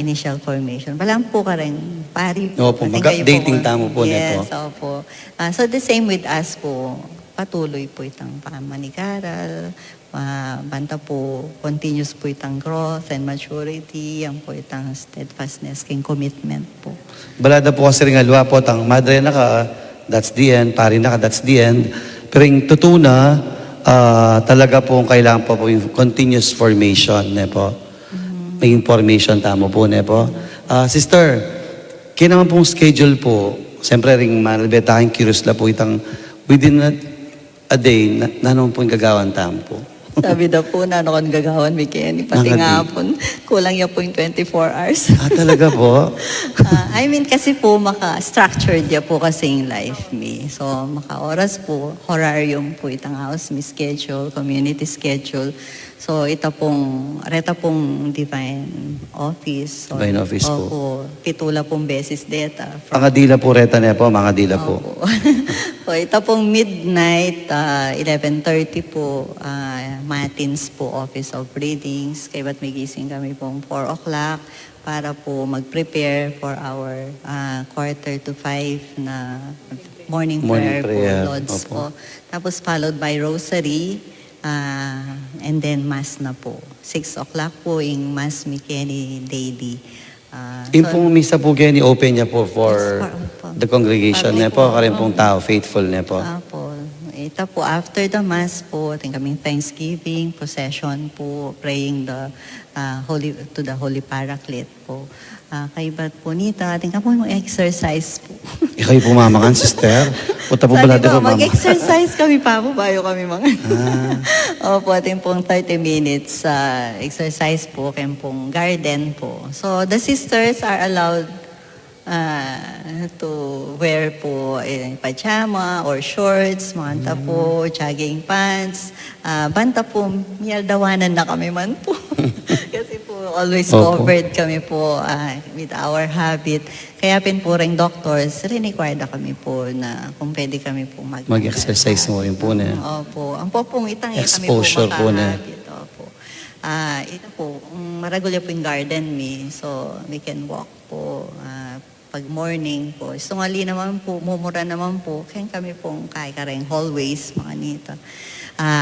initial formation. Walang po ka rin, pari po. Opo, mag-updating tamo po nito. Yes, opo. So the same with us po. Patuloy po itang pamanikaral, banta po, continuous po itang growth and maturity, yan po itang steadfastness, king commitment po. Balada po kasi rin alwa po, tang madre na ka, that's the end, pari na ka, that's the end. Pero yung tutuna, talaga po kailangan po yung continuous formation na po. may information tamo po ne po. Sister, kaya naman pong schedule po, siyempre ring manalbetahin curious la po itang within a day, na naman po yung gagawan tamo po. Sabi daw po na kon gagawan mi Kenny, pati Nakati. nga po, kulang ya po yung 24 hours. Talaga po? I mean, kasi po, maka-structured ya po kasing life mi. So, maka-oras po, horarium po itang house mi schedule, community schedule. So, reta pong divine office. So, Divine office po. Opo, pitula pong beses data. Mga dila po reta ne po, mga dila po. Opo. So, ito pong midnight, 11:30 po, matins po, Office of Readings. Kaya ba't may gising kami pong 4 o'clock para po mag-prepare for our 4:45 na morning Morning prayer, po, Lord's opo. po. Tapos followed by rosary, and then mass na po. 6 o'clock po yung mass mi Kenny daily. Yung pong misa po kayo ni-open niya po for Yes, po. the congregation Public ne po, po. karin pong tao, faithful ne po. Apo. Ito po, after the mass po, ating kaming Thanksgiving, procession po, praying to the Holy Paraclete po. Kaibat po nita, ating ka po mag-exercise po. Kayo pumamakan, sister? Punta po Sabi balade po, po, mama. mag-exercise kami pa po, bayo kami mga. Opo, ating pong 30 minutes exercise po, kayong pong garden po. So, the sisters are allowed to wear po pajama or shorts, manta po, jogging pants. Banta po, miyaldawanan na kami man po. Kasi po, always Opo. covered kami po with our habit. Kaya pin po rin doctors, required na kami po na kung pwede kami po Mag-exercise mo rin po ne. Opo. Ang po pong itang Exposure po na. makahabit. Opo. Ito po, maragulya po yung garden mi. So, we can walk po pag morning po. Sungali naman po, mumura naman po. Kaya kami pong kaya-kareng hallways, mga nito.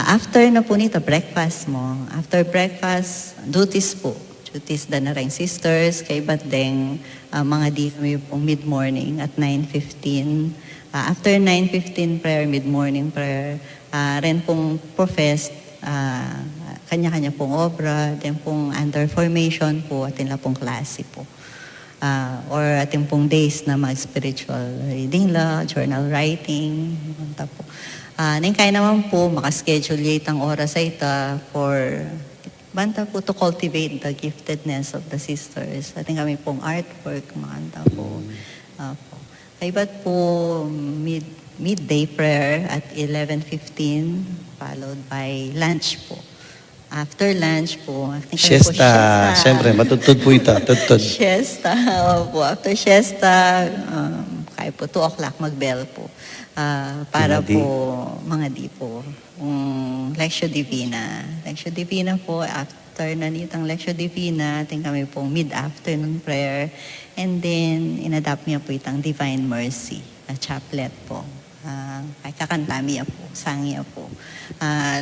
After na po nito, breakfast mo. After breakfast, duties po. Duties na rin sisters, kay ba't deng mga di kami pong mid-morning at 9:15. After 9:15 prayer, mid-morning prayer, rin pong professed, kanya-kanya pong obra, then pong under formation po, atin lang pong klase po. Or ating pong days na mag-spiritual reading la, journal writing, banta po. Kaya naman po, makaschedule ang oras ay ita for banta po to cultivate the giftedness of the sisters. Ating kami pong artwork, mga po. Kaya ba't po midday prayer at 11:15, followed by lunch po. After lunch po, ating kami po Siesta. Siyempre, matutod po ito. Tutod. Siesta, opo. After siesta, kaya po 2 o'clock mag-bell po. Para Mga di. po, mga di po. Lectio Divina. Lectio Divina po, after na nitang Lectio Divina, ating kami pong mid-afternoon prayer. And then, inadapt niya po itang Divine Mercy, a chaplet po. Kay kakantami po, sangya po.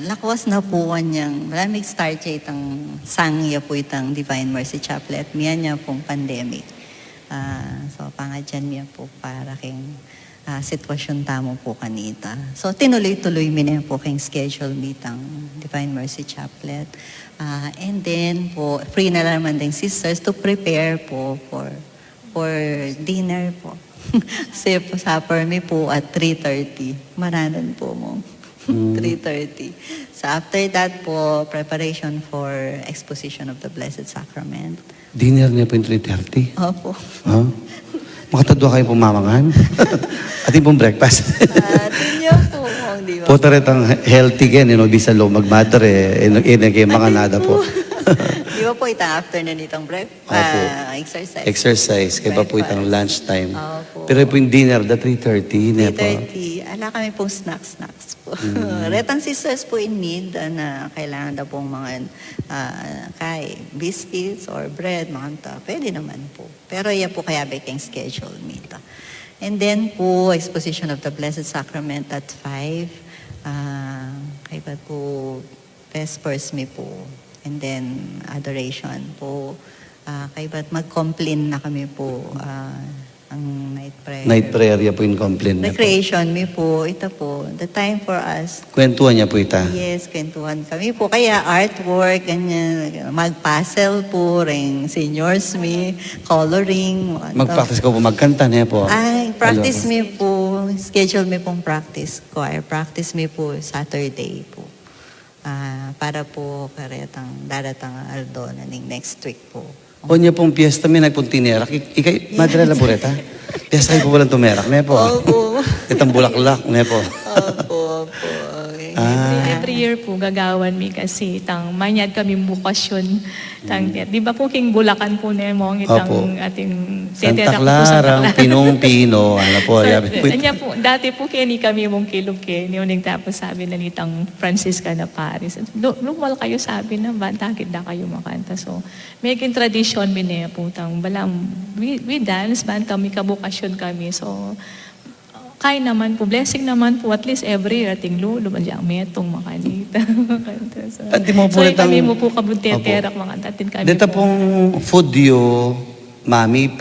Lakwas na po niyang, malamig start siya itang sangya po itang Divine Mercy Chaplet. Miyan niya pong pandemic. So, pangadyan niya po para king sitwasyon tamo po kanita. So, tinuloy-tuloy mi na po king schedule mitang Divine Mercy Chaplet. And then po, free na naman din sisters to prepare po for dinner po. Kasi po supper mi po at 3:30. Maranan po mo. 3:30. So after that po, preparation for exposition of the Blessed Sacrament. Dinner niya po yung 3:30. Opo. Ha? Makatadwa kayo pumamangan. At yung pong breakfast. Tinyo po, di ba? Po tarit ang healthy gen, bisan lo magmadre, kayo mga nada po. Di ba po itang after na nitong Opo. exercise? Exercise, kaya ba po itang Breakfast. lunchtime. Opo. Pero po yung dinner, the 3:30, ne po. 3:30. Ala kami pong snacks po. Retang sisters po in need na kailangan daw pong mga biscuits or bread, mga ta. Pwede naman po. Pero yan po kaya baking schedule mita. And then po, exposition of the Blessed Sacrament at 5. Kaya ba po, Vespers mi po. And then, adoration po. Kaya ba't mag-complain na kami po ang night prayer. Night prayer niya po yung complaint niya po. Recreation, mi po, ito po, the time for us. Kwentuhan niya po ita. Yes, kwentuhan kami po. Kaya artwork, ganyan, mag-puzzle po, ring seniors mi, coloring. Mag-practice ko po, magkanta niya po. Ay, practice Hello. mi po, schedule mi pong practice, choir. Practice mi po Saturday po. Para po karetang dadatang aldo na ning next week po. O niya pong piyesta, may nagpuntinerak. Ikay, Madre Laboreta? Piyesta kayo po walang tumerak. Niya po. Opo. Itang bulaklak. Niya po. Opo. Every year po gagawan mi kasi tang manyad kami bukasyon tang di ba po king Bulacan po nemo ang itang Opo. ating Santa po, Clara, Pinong-Pino. Ano po, yabi po. Anya po, dati po kini kami mong kilog ni uning tapos sabi na nitang Francisca na Paris. Lumal kayo sabi na bantakid na kayo makanta. So, may kin tradition mi ne po tang balang we dance banta mi kabukasyon kami. So, kaya naman po, blessing naman po, at least every year, ating lulo, madyang metong makanita. So, At di mo po so natang- kami mo po kabunteterak, makantatin kami Dito po. pong food you, Mami P,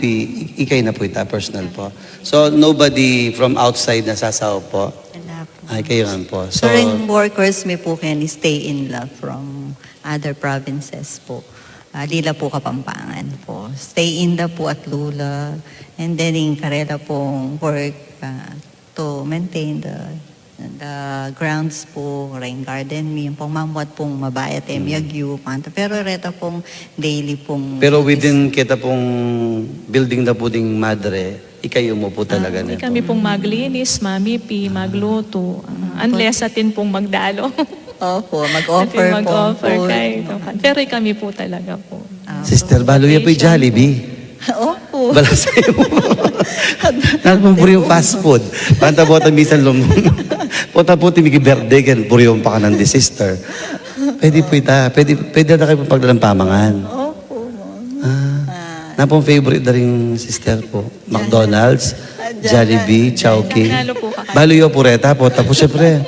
ikay na po ita, personal po. So, nobody from outside na sasaw po. Wala po. Ay, kayo lang po. So, Foreign workers may po can stay in love from other provinces po. Lila po Kapampangan po. Stay in the po at Lula. And then in Karela pong work to maintain the grounds po, rain garden, yung pong mamwat pong mabayat, emyagyu, panta. Pero reta pong daily pong... pero within kita pong building na po ding Madre, ikayo mo po talaga Hindi nito. kami pong maglinis, mamipi, magluto. Unless atin pong magdalo. Opo, mag-offer Atin mag-offer po. kay. Pero kami po talaga po. Sister, balo yan po yung Jollibee. Opo. Bala sa'yo mo. Nalapang puro yung fast food. Panta po minsan Pota po timigi birthday, kan puro yung pa ka ng sister. Pwede po ita. Pwede na kayo po pagdalang pamangan. Opo. Napong favorite na rin sister po. McDonald's, Jollibee, Chowking. Nalo po ka. Balo yung pureta po. Tapos syempre,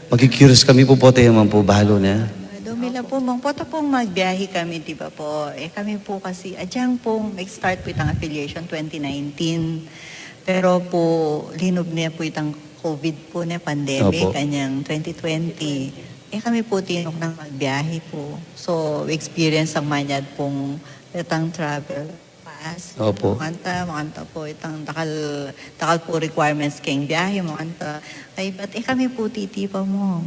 magkikurious kami po po tayo man po balo na. Dumila po, mong poto pong magbiyahe kami, di ba po? Kami po kasi, adyang pong nag-start po itang affiliation 2019. Pero po, linob niya po itang COVID po na pandemic, Opo. kanyang 2020. Kami po tinok ng magbiyahe po. So, experience ang manyad pong itang travel pass. Opo. Makanta po itang takal po requirements kayong biyahe, makanta. Ay, but kami po titipa mo.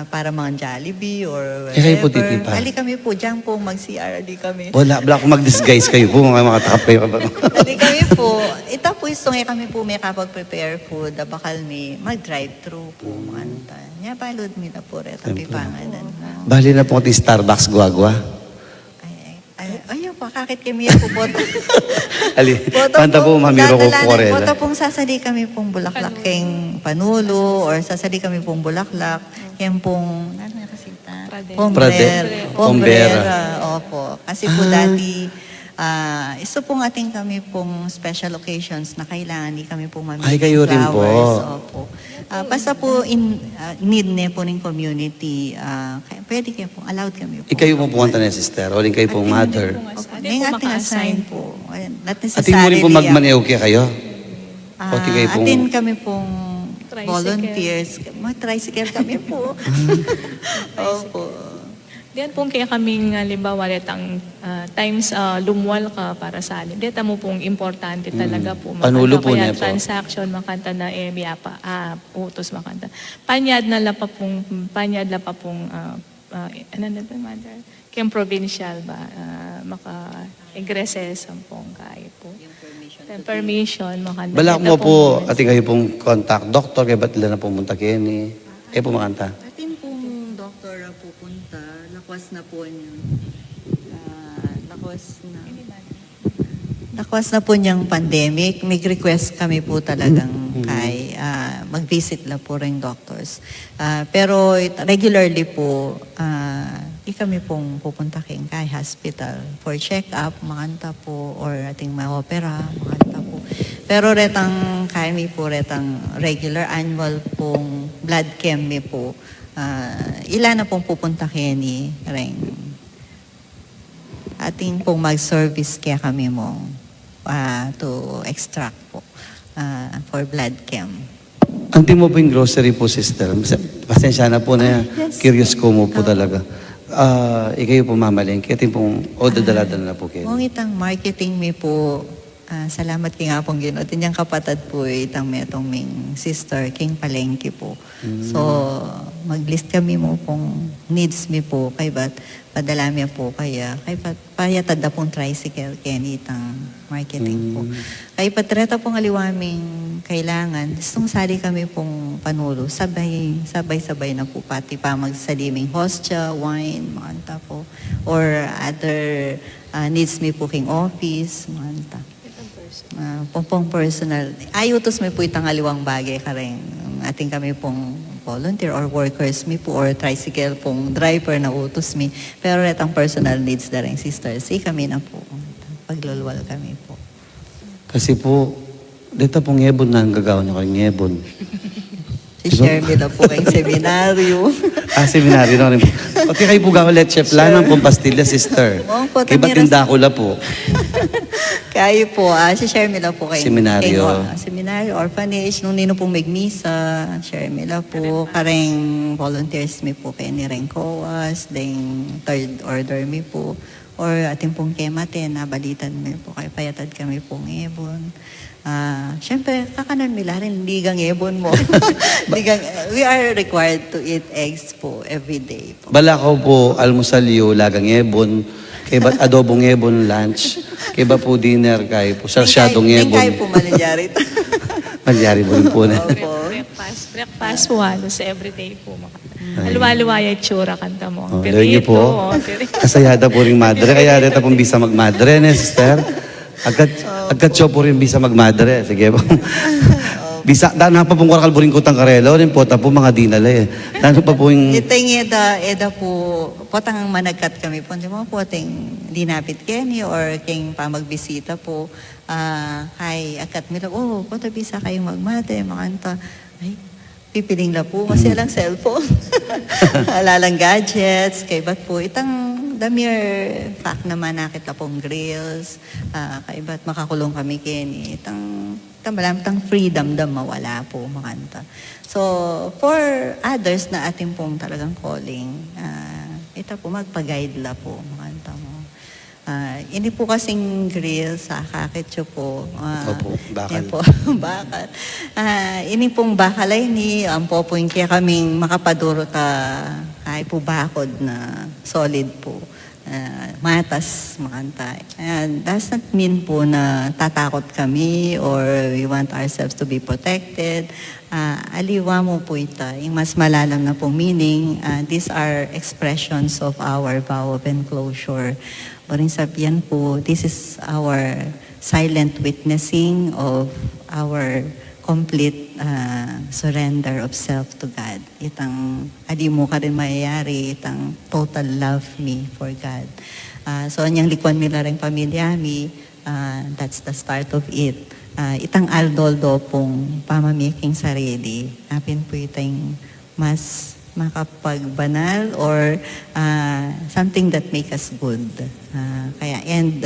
Para mga Jollibee or whatever. Kayo po titipa? Ali kami po, dyan po mag-CR, ali kami. Wala akong mag-disguise kayo po, mga takap kayo. Ali kami po, ito po istong kami po may kapag-prepare food, bakal may mag-drive-thru po, makanta. Nya, balod mi na po, reta pipanganan mo. Bali na po ating Starbucks guagwa. Ayun po, kakit kami po po. Ali, panta po mamiro ko po rin. Poto pong sasali kami pong bulaklak keng panulo or sasali kami pong bulaklak keng pong, ano nga kasi ta? Pradel. Pombera. Opo. Kasi po dati, iso pong ating kami pong special occasions na kailangan di kami pong mamili Ay, kayo rin po. Opo. Basta po in need na po ng community, pwede kayo pong, allowed kami po. Ikayo mo pumunta na sister, o kayo pong mother. May ating assign po. Not Atin mo rin po magmaneho kaya kayo? O di kayo pong... Atin kami pong Tricycle. volunteers. Mag-tricycle kami po. Opo. Diyan pong kaya kaming halimbawa letang times lumuwal ka para sa alin. Dito mo pong importante talaga po. Panulo po kaya niya po. transaction, makanta na miyapa, utos makanta. Panyad na pa pong, ano na ba, mother? Kaya provincial ba, maka-ingreses ang pong kaya po. Permission, makanta. Balak Dito mo po, pong- ating kayo pong contact doctor, kaya ba't nila na pumunta kayo ni... Kayo po makanta. Atin pong doktor na pupunta. Lakwas na po niya. Lakwas na po niyang pandemic. May request kami po talagang kay mag-visit la po rin doctors. Pero regularly po, di kami pong pupunta kay hospital for check-up, makanta po, or ating ma-opera, makanta po. Pero retang kami po, retang regular annual pong blood chem mi po. Ilan na pong pupunta kay ni ring ating pong mag-service kaya kami mo to extract po. for blood chem. Anti mo po yung grocery po, sister. Pasensya na po na Yes. curious ko mo po talaga. Ikayo po mamalengke. Ito pong o dadala-dala na po kayo. Mong itang marketing mi po, salamat king apong Ginoo. Tinyang kapatid po itang metong ming sister king palengke po. So maglist kami mo pong needs mi po kay bat padala mi po kaya kay payatad na pong tricycle kaya itang marketing po. Kay patreta pong aliwaming kailangan, gustong sali kami pong panulo. Sabay-sabay na po pati pa magsaliming hostya, wine, mga po. Or other needs mi po king office, mga pong personal. Ayutos may po itang aliwang bagay ka rin. Ating kami pong volunteer or workers mi po or tricycle pong driver na utos mi. Pero itang personal needs na rin sisters. Kami na po. Paglulwal kami po. Kasi po, dito pong ngebon na ang gagawin niyo kay ngebon. Si-share mi na po kayong seminaryo. Seminaryo na rin po. Okay kayo po ulit, chef. Lanang pong pastilla, sister. Oo po, Kaya ba't yung dakula po? Kayo po, si-share mi na po kayo. Seminaryo. Seminaryo, orphanage, nung nino pong magmisa, share mi na po. Kareng volunteers mi po kayo ni Rencoas, then third order mi po. Or ating pong kemate, nabalitan mi po kayo, payatad kami pong ebon. Siyempre, kakanan nila rin, ligang ebon mo. We are required to eat eggs po every day po. Balakaw po, almusal yo, lagang ebon. Kaya ba't adobong ebon lunch? Kaya ba po dinner kayo po, sarsyadong ebon? Hindi kayo po malyari. Magyari mo rin po na. Breakfast po halos everyday po. Alwa-luwaya tsura kanta mo. Oh, yun niyo po. Kasayada po rin madre. Kaya reta pong bisa magmadre, ne, sister? Agkat siya po rin bisa magmadre. Sige po. Bisa, daan pa pong karakal po rin kutang karelo. Rin po, tapo mga dinala eh. Daan pa po yung... Iteng eda po, potang managkat kami po. Di mo po, ting dinapit Kenny or king pamagbisita po. Kay akat mi lang, pota bisa kayong magmate, makanta. Ay, pipiling na po kasi alang cellphone. Alalang gadgets, kay ba't po, itang the mere fact naman nakita pong grills, kay ba't makakulong kami Kenny, itang malamtang freedom daw mawala po makanta. So, for others na ating pong talagang calling, ito po, magpa-guide la po makanta mo. Ini po kasing grill sa kakitso po. Opo, bakal. Yan po, bakal. Ini pong bakalay ni ang po po yung kaya kaming makapaduro ay po bakod na solid po. Matas makanta. And does not mean po na tatakot kami or we want ourselves to be protected. Aliwa mo po ito. Yung mas malalam na pong meaning, these are expressions of our vow of enclosure. O rin sabihan po, this is our silent witnessing of our complete surrender of self to God. Itang adi mo ka rin mayayari, itang total love me for God. So, anyang likuan nila rin pamilya mi, that's the start of it. Itang aldoldo pong pamamiking sarili. Apin po itang mas makapagbanal or something that make us good. Kaya, and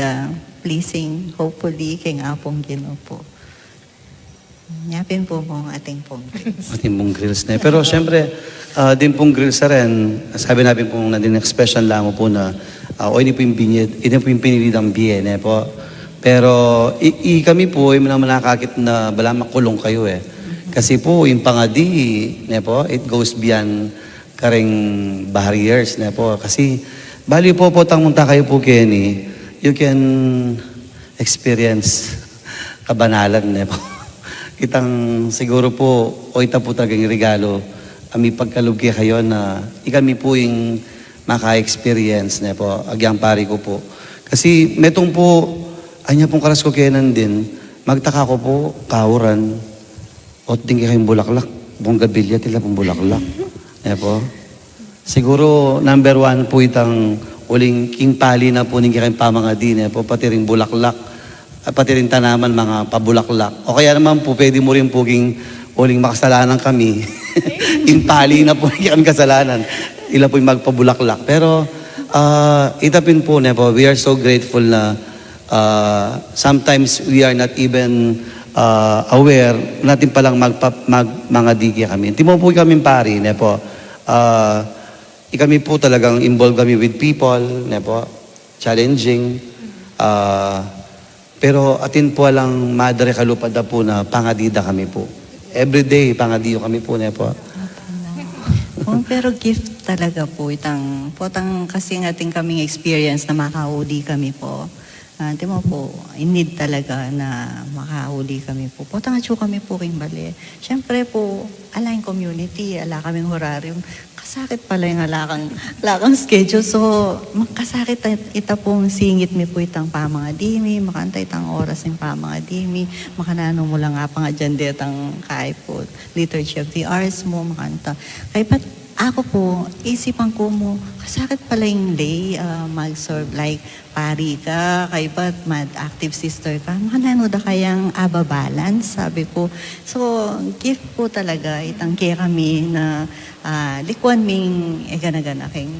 pleasing, hopefully, kay nga pong Ginoo po. Yapin po pong ating pong grills. Ating pong grills na. Pero syempre, din pong grills na rin, sabi natin pong nandun expression lang mo po na, hindi po yung pinilidang biye, ne po. Pero kami po, yung naman nakakit na bala makulong kayo eh. Kasi po, yung pangadi, ne po, it goes beyond karing barriers, ne po. Kasi, bali po tangmunta kayo po, Kenny, you can experience kabanalan, ne po. Itang siguro po, ita po talagang regalo, kami pagkalugya kayo na ikami po yung maka-experience, ne po, agyang pari ko po. Kasi, metong po, anya pong karas ko kenan din, magtaka ko po, kauran, o tingin kayong bulaklak, buong gabilya, tila pong bulaklak. Ne po. Siguro, number one po itang uling king pali na po ning kayong pamangadi, ne po, pati rin bulaklak, pati rin tanaman, mga pabulaklak. O kaya naman po, pwede mo rin po king uling makasalanan kami. King pali na po kami kasalanan. Ila po yung magpabulaklak. Pero, itapin po, ne po, we are so grateful na sometimes we are not even aware, natin palang mga digi kami. Timo po kami pari, ne po. Kami po talagang involved kami with people, ne po. Challenging. Pero atin po lang madre kalupad na po na pangadida kami po. Everyday, pangadiyo kami po, ne po. Pero gift talaga po itang potang kasi ng ating kaming experience na makauli kami po. Di mo po, in need talaga na makauli kami po. Potang atyo kami po king bali. Siyempre po, alang community, ala kaming horarium. Kasakit pala yung alakang schedule. So, makasakit ita pong singit mi po itang pamangadimi, makanta itang oras ng pamangadimi, makanano mo lang nga pang agendetang kay po, Liturgy of the Arts mo, makanta. Kaya pat ako po, isipan ko mo, kasakit pala yung day, mag-serve like pari ka, kay ba't active sister ka, makanano da kayang balance, sabi ko. So, gift po talaga, itang kaya kami na likuan ming gana-gana king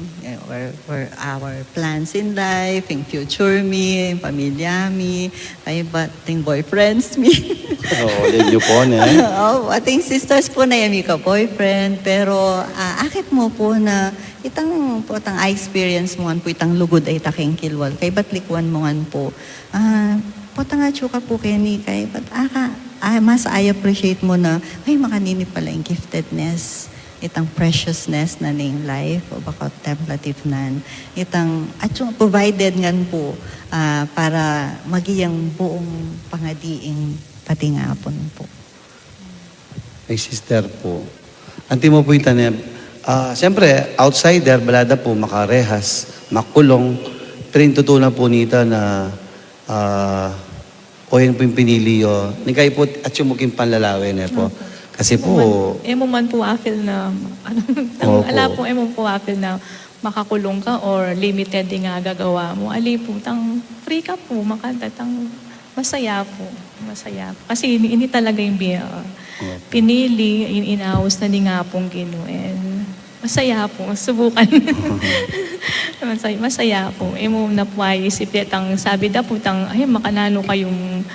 or our plans in life, in future mi, pamilya mi, kay ba't ting boyfriends mi. Oo, nyo po, ne? Oh, ating sisters po na yami ka boyfriend, pero akit mo po na itang experience mo po itang lugod ay taking kilwal kay ba't likuan mo po potang atsuka po kani kay ba't mas I appreciate mo na ay makanini pala yung giftedness itang preciousness na ning life o baka contemplative nan itang atsuka provided ngan po para magiyang buong pangadiing patingapon po. May sister po. Anti mo po itanim. Siyempre, outsider, balada po, makarehas, makulong. Pero yung tutunan po nita na o yun po yung pinili yun. Nagkaya po at yung muking panlalawin po. Kasi po, Emo man po afil na, Opo. ala po emo po afil na makakulong ka or limited din nga gagawa mo. Ali po, free ka po, makanta, masaya po. Masaya po. Kasi ini talaga yung pinili, inaos na ni nga pong ginuin. Masaya po, subukan. masaya po. Emo na po ay isip ang sabi da po, ay makanano kayong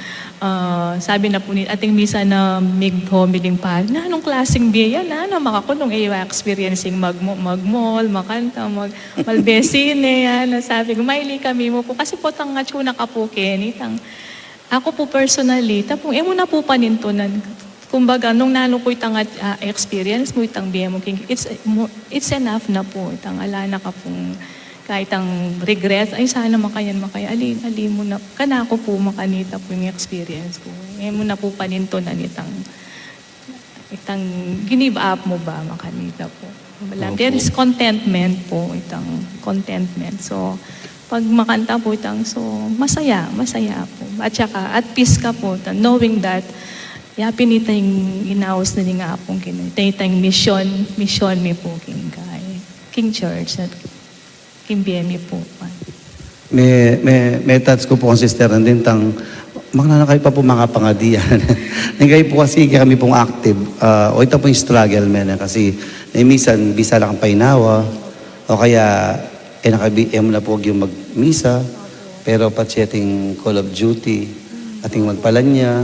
sabi na po ni ating misa na mig-homiling pa, na anong klaseng biya na makakulong experiencing mag-mall, makanta, malbesine, yan. Sabi ko, maili kami mo po. Kasi po nga tsuna ka po, Kenny. Ako po personally, tapong emo na po panintunan. Kumbaga, nung nano ko itang experience mo, itang biya mo, it's enough na po. Itang ala na ka pong kahit ang regret, ay sana makayan, ali mo na, kana ko po makanita po yung experience ko. Emo na po panintunan itang give up mo ba makanita po. There is contentment po, itang contentment. So, pag makanta po so masaya po. At saka, at peace ka po, knowing that, pinita yung inaos na nga pong kinita yung mission mi po King Church at King BME po. may touch ko po ang sister din magnanakay pa po mga pangadiyan. Nagay po kasi kami pong active. O ito po yung struggle, kasi minsan, bisa lang ang painawa, o kaya nakabiyan mo na po yung magmisa, pero pati ating Call of Duty, ating magpalanya,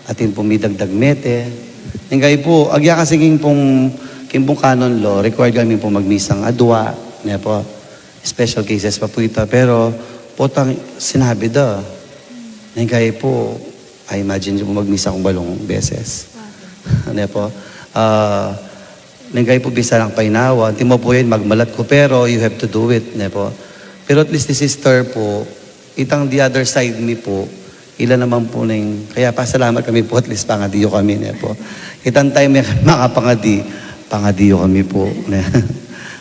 ating pumidagdag mete. Ngay po, agya kasi king pong canon law, required kami po magmisang adwa, po. Special cases pa po ito. Pero, potang sinabi da. Ngay po, I imagine po magmisa kong balong beses. Po. Ngay po bisa lang painawa. Hindi mo po yun, magmalat ko, pero you have to do it. Po. Pero at least the sister po, itang the other side mi po, ilan naman po kaya pasalamat kami po, at least pangadiyo kami, po. Itang time mga pangadiyo kami po.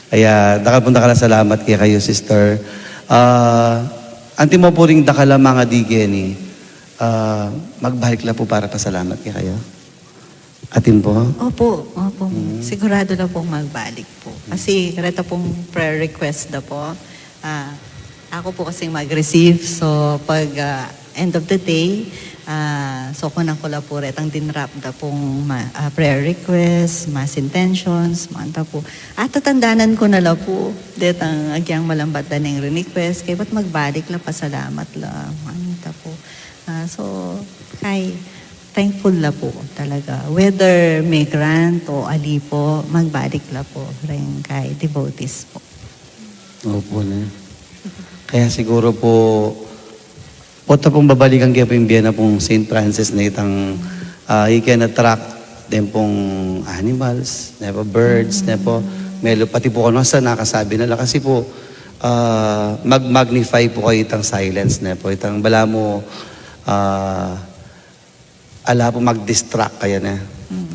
Kaya, dakapunta ka na salamat kaya kayo, sister. Anti mo po rin dakala mga digeni, magbalik lang po para pasalamat kaya kayo. Atin po? Opo. Sigurado na pong magbalik po. Kasi kareta pong prayer request na po. Ako po kasing mag-receive. So, pag end of the day, so kunang kula po retang dinrap na pong prayer request, mass intentions, manta po. At tatandanan ko na la po, detang agyang malambat na ng request, kaya ba't magbalik la, pasalamat la, manta po. So, thankful la po talaga. Whether migrant o ali po, magbalik la po rin kay devotees po. Opo na. Kaya siguro po, ta pong babalikan kayo po yung biyan na pong St. Francis na itang you can attract din pong animals, nepo birds, nepo melo, pati po kung sa nakasabi nila. Kasi po, mag-magnify po kayo itang silence, nepo. Itang bala mo, ala po mag-distract kaya na.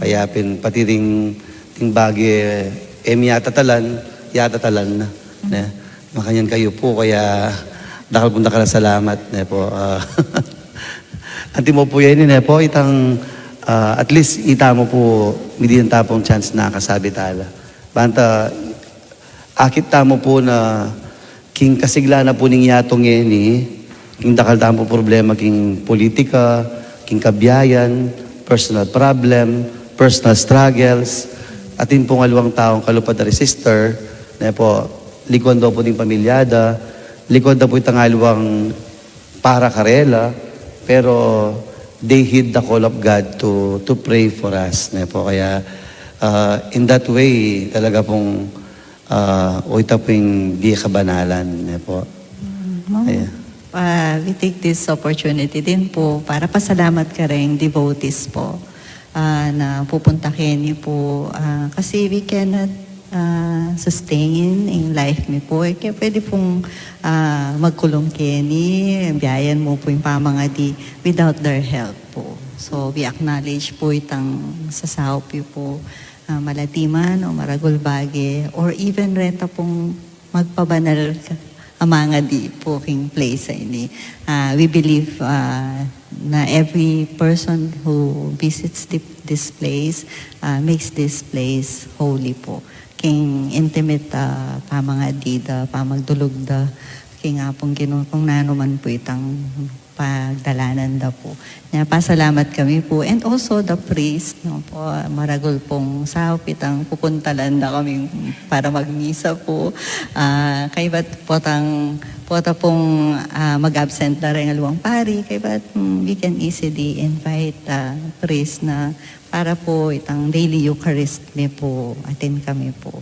Kaya pati ting bagi, yata talan na. Makanyan kayo po, kaya dakal punta ka na salamat. Po. Anti mo po yan, po, itang, at least ita mo po, hindi yung tapong chance na kasabi tala. Banta, akit tamo po na, king kasigla na po ning yatong yeni, king dakal tamo problema, king politika, king kabiyayan, personal problem, personal struggles, atin pong alawang taong kalupad na sister, po, likod daw po din pamilyada, likod daw po itang alawang para karela, pero they heed the call of God to pray for us. Po. Kaya in that way, talaga pong ita po yung di kabanalan. Po. Ayan. We take this opportunity din po para pasalamat ka rin devotees po na pupunta Kenny po kasi we cannot sustain in life mi po. Kaya pwede pong magkulong Kenny, biyayan mo po yung pamangadi without their help po. So we acknowledge po itang sasahop po malatiman o maragulbage or even reta pong magpabanal amanga di po king place ini. We believe na every person who visits this place makes this place holy po. King intimate pamangadida, pamagdulog king apong kung nanuman po itang pagdalanan da po. Pasalamat kami po. And also the priest, no, po, maragol pong saupitang pupuntalan da kami para magmisa po. Kay ba't pota pong mag-absent na rin aluang pari, kay ba't we can easily invite priest na para po itang daily Eucharist may po attend kami po.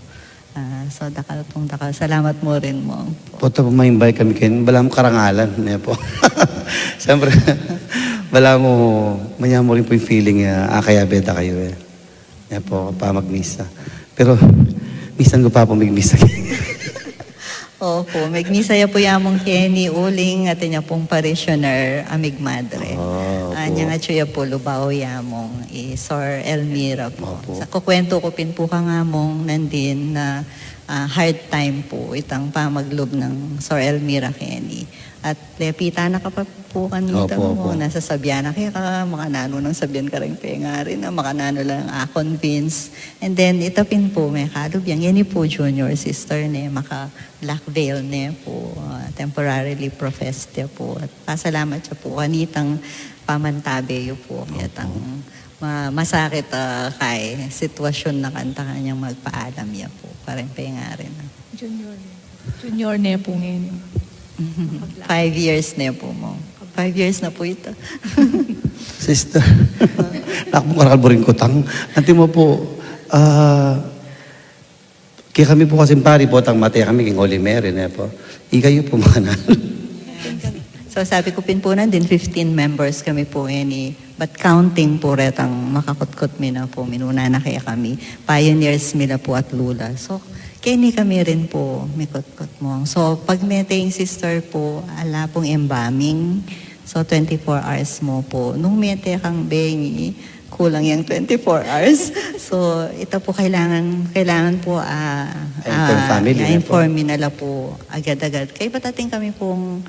So dakal. Salamat mo rin mo. Pota po ma-invite kami kayo. Bala mo karangalan. Po. Siyempre, bala mo, manya mo rin po yung feeling kaya beta kayo po, pa magmisa. Pero, misan ko pa po magmisa. Opo, magmisaya po yamong Kenny Uling at niya pong parishioner Amig Madre. Anya nga siya po lubaw yamong Sor Elmira po. Sa kukwento ko pin po ka nga mong nandin na hard time po itang pamaglob ng Sor Elmira Kenny. At lepita na ka pa po kanita mo, nasa sabyan na kaya ka, makanano ng sabyan ka rin pengarin, makanano lang convince. And then itapin po, may kalubyang, yan po junior sister ne, maka black veil ne po, temporarily professed niya po. At pasalamat siya po, kanitang pamantabe yun po, yatang masakit kay sitwasyon na kanta kanyang magpaalam niya po, parang pengarin. Junior ne po ngayon. 5 years na po mo. 5 years na po ito. Sister, nakapong karakalburin ko tang. Nanti mo po, kaya kami po kasing pari po, tang mati kami, king Holy Mary po. Ikayo po mga So sabi ko pin po din 15 members kami po but counting po retang makakutkot mi na po, minuna na kaya kami. Pioneers mila po at lula. So, Kenny kami rin po, mikot-kot mo. So, pag may tayong sister po, ala pong embalming. So, 24 hours mo po. Nung may kang bengi, kulang yung 24 hours. So, ito po kailangan po inform nila po agad-agad. Kaya patating kami pong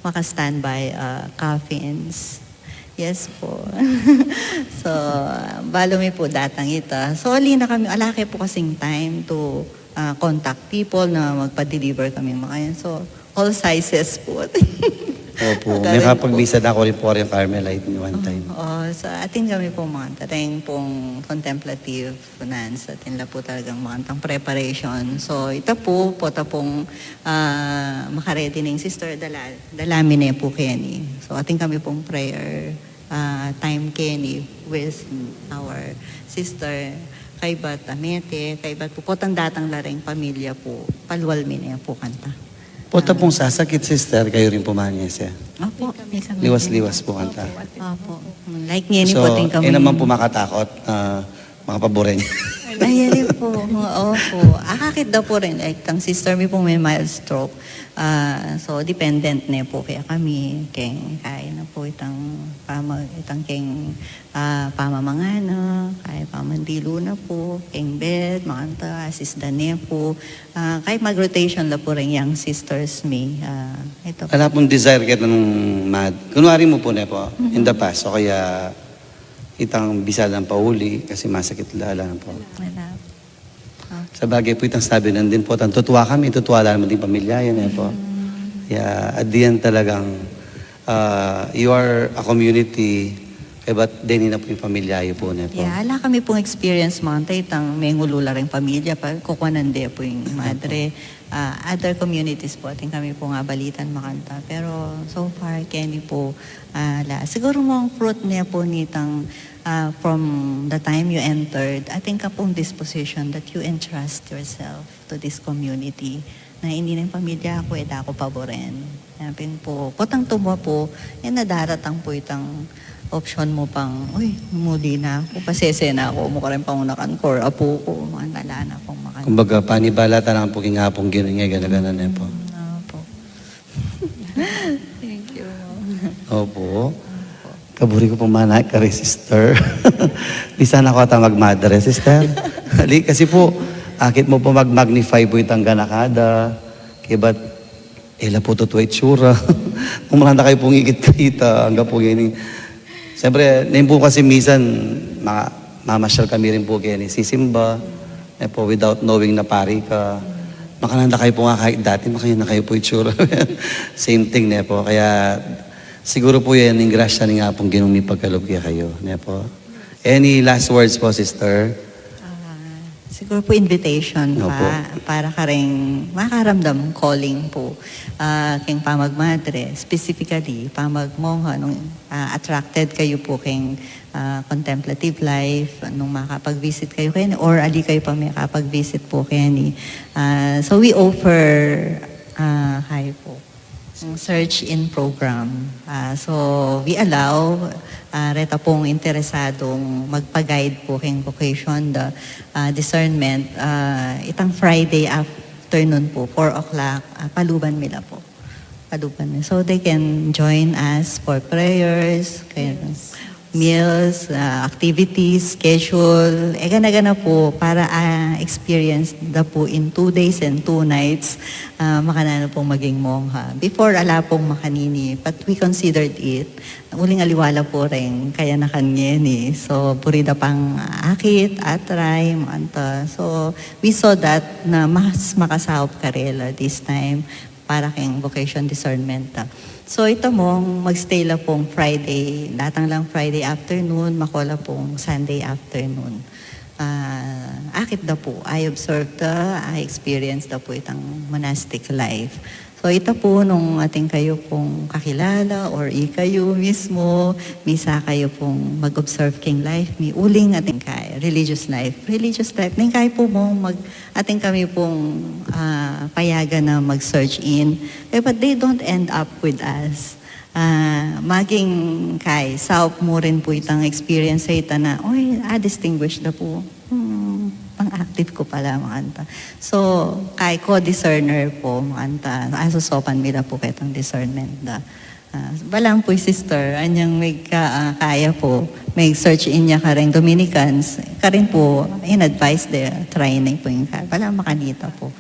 maka-standby coffins. Yes po. So, balo mi po datang ita. So, alina kami, alaki po kasing time to contact people na magpa-deliver kami mga yan. So, all sizes po. Opo, may kapag-visa na ako rin po rin Carmelite one time. So, atin kami po mga taring pong contemplative finance. Atin la po talagang mga preparation. So, ito po pong makaredy ng sister, dalamin na po Kenny. So, atin kami pong prayer time Kenny with our sister kay bat amete, kay bat po kotang datang lareng pamilya po, palwal minaya po kanta. Pota pong sasakit, sister, kayo rin pumanyas. Opo, Liwas-liwas po kanta. Opo. Like ngayon So, po ting kami. naman po makatakot, mga pabore niya. Ay, po. Opo. Akakit daw po rin. Like, tang sister mi po may mild stroke. So, dependent na po kaya kami. Kaya na po itang pamamangana, kaya pamandilo na po, keng bed, makanta, assist na po. Kahit mag-rotation na po rin yung sisters mi. Ito po. Wala pong desire kahit anong mad. Kunwari mo po na po, in the past, o kaya itang bisadang pauli kasi masakit lala na po. Wala. Sa bagay po itang sabi nandin po, tutuwa kami, tutuwa lang naman din pamilya, yan po. Yeah, at the end talagang, you are a community, kaya ba't din na po yung pamilya po na po. Yeah, ala kami pong experience mga itang may ngulula rin pamilya, kukunande po yung madre. Other communities po, ating kami po nga balitan makanta. Pero so far, Kenny po, siguro mong fruit niya po nitang from the time you entered, I think pong disposition that you entrust yourself to this community na hindi na yung pamilya ako, ako paboren. Sabi po, kotang tumo po, nadaratang po itang option mo pang, uy, muli na ako, pasese na ako, mukha rin pangunakan ko, or apo ko, mga nala na akong makan. Kumbaga, panibala lang po kingapong gano'n nga, gano'n na po. Opo. Thank you. Opo. Kaburi ko pong mana, kari sister. Di sana ako ata mag-madre, sister. Kasi po, akit mo po mag-magnify po itang ganakada. Kaya ba't, ela po totoo itsura. Kung maranda kayo pong ikit-kita, hanggang po ganyan. Siyempre, ngayon po kasi minsan, mamasyal kami rin po kaya ni sisimba. Po, without knowing na pari ka. Makananda kayo po nga kahit dati, makaya na kayo po itsura. Same thing na po. Kaya, siguro po yan, yung grasya ni nga pong ginong pagkalob kaya kayo. Na po. Any last words po, sister? Siguro po invitation Opo. para ka rin makaramdam calling po keng pamagmadre, specifically pamagmongha nung attracted kayo po keng contemplative life, nung makapag-visit kayo kayo or ali kayo pa may makapag-visit po kayo ni. So we offer hi po search in program. So we allow reta pong interesadong magpa-guide po keng vocation, the discernment, itang Friday afternoon po, 4 o'clock, paluban nila po. Paluban. So they can join us for prayers, meals, activities, schedule, gana-gana po para experience na po in 2 days and 2 nights makanano pong maging mongha. Before ala pong makanini, but we considered it. Uling aliwala po rin, kaya na kanyeni. So, purida pang akit, atray, manta. So, we saw that na mas makasahop karela this time para keng vocation discernment. So ito mong magstay lang pong Friday, datang lang Friday afternoon, makola pong Sunday afternoon. Akit na po, I observed I experienced na po itang monastic life. So ito po nung ating kayo pong kakilala or kayo mismo, misa kayo pong mag-observe king life, mi uling ating kay religious life. Religious life, ning kayo po mo ating kami pong payagan na mag-search in. But they don't end up with us. Maging kay, saup mo rin po itang experience sa ita na, distinguished na po. Pang-active ko pala makanta. So, kay co-discerner po makanta. Asusopan nila po kitang discernment da. Balang po sister, anyang may kaya po, may search in niya ka rin Dominicans, ka rin po, in-advise de training po yung ka. Balang makanita po.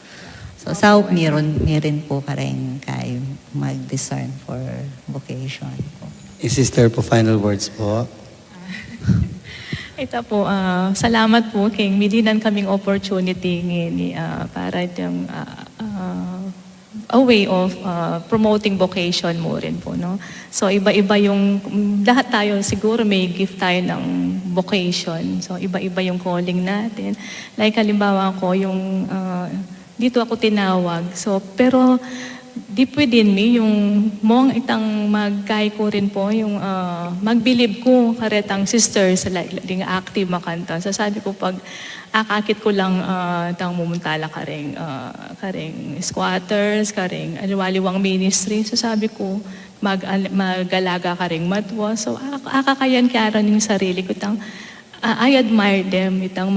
So, saup meron po ka rin kay mag-discern for vocation po. Sister po, final words po. Ito po, salamat po king midinan kaming opportunity ngini para itong a way of promoting vocation mo rin po, no? So iba-iba yung, lahat tayo siguro may gift tayo ng vocation. So iba-iba yung calling natin. Like halimbawa ko yung, dito ako tinawag. So pero deep within me, yung mong itang magkay ko rin po, yung magbilib ko karetang sisters, like active makanta. So sabi ko, pag akakit ko lang tang mumuntala karing squatters, karing aliwaliwang ministry. So sabi ko, magalaga karing matwa. So akakayan kaya rin yung sarili ko. I admire them, itang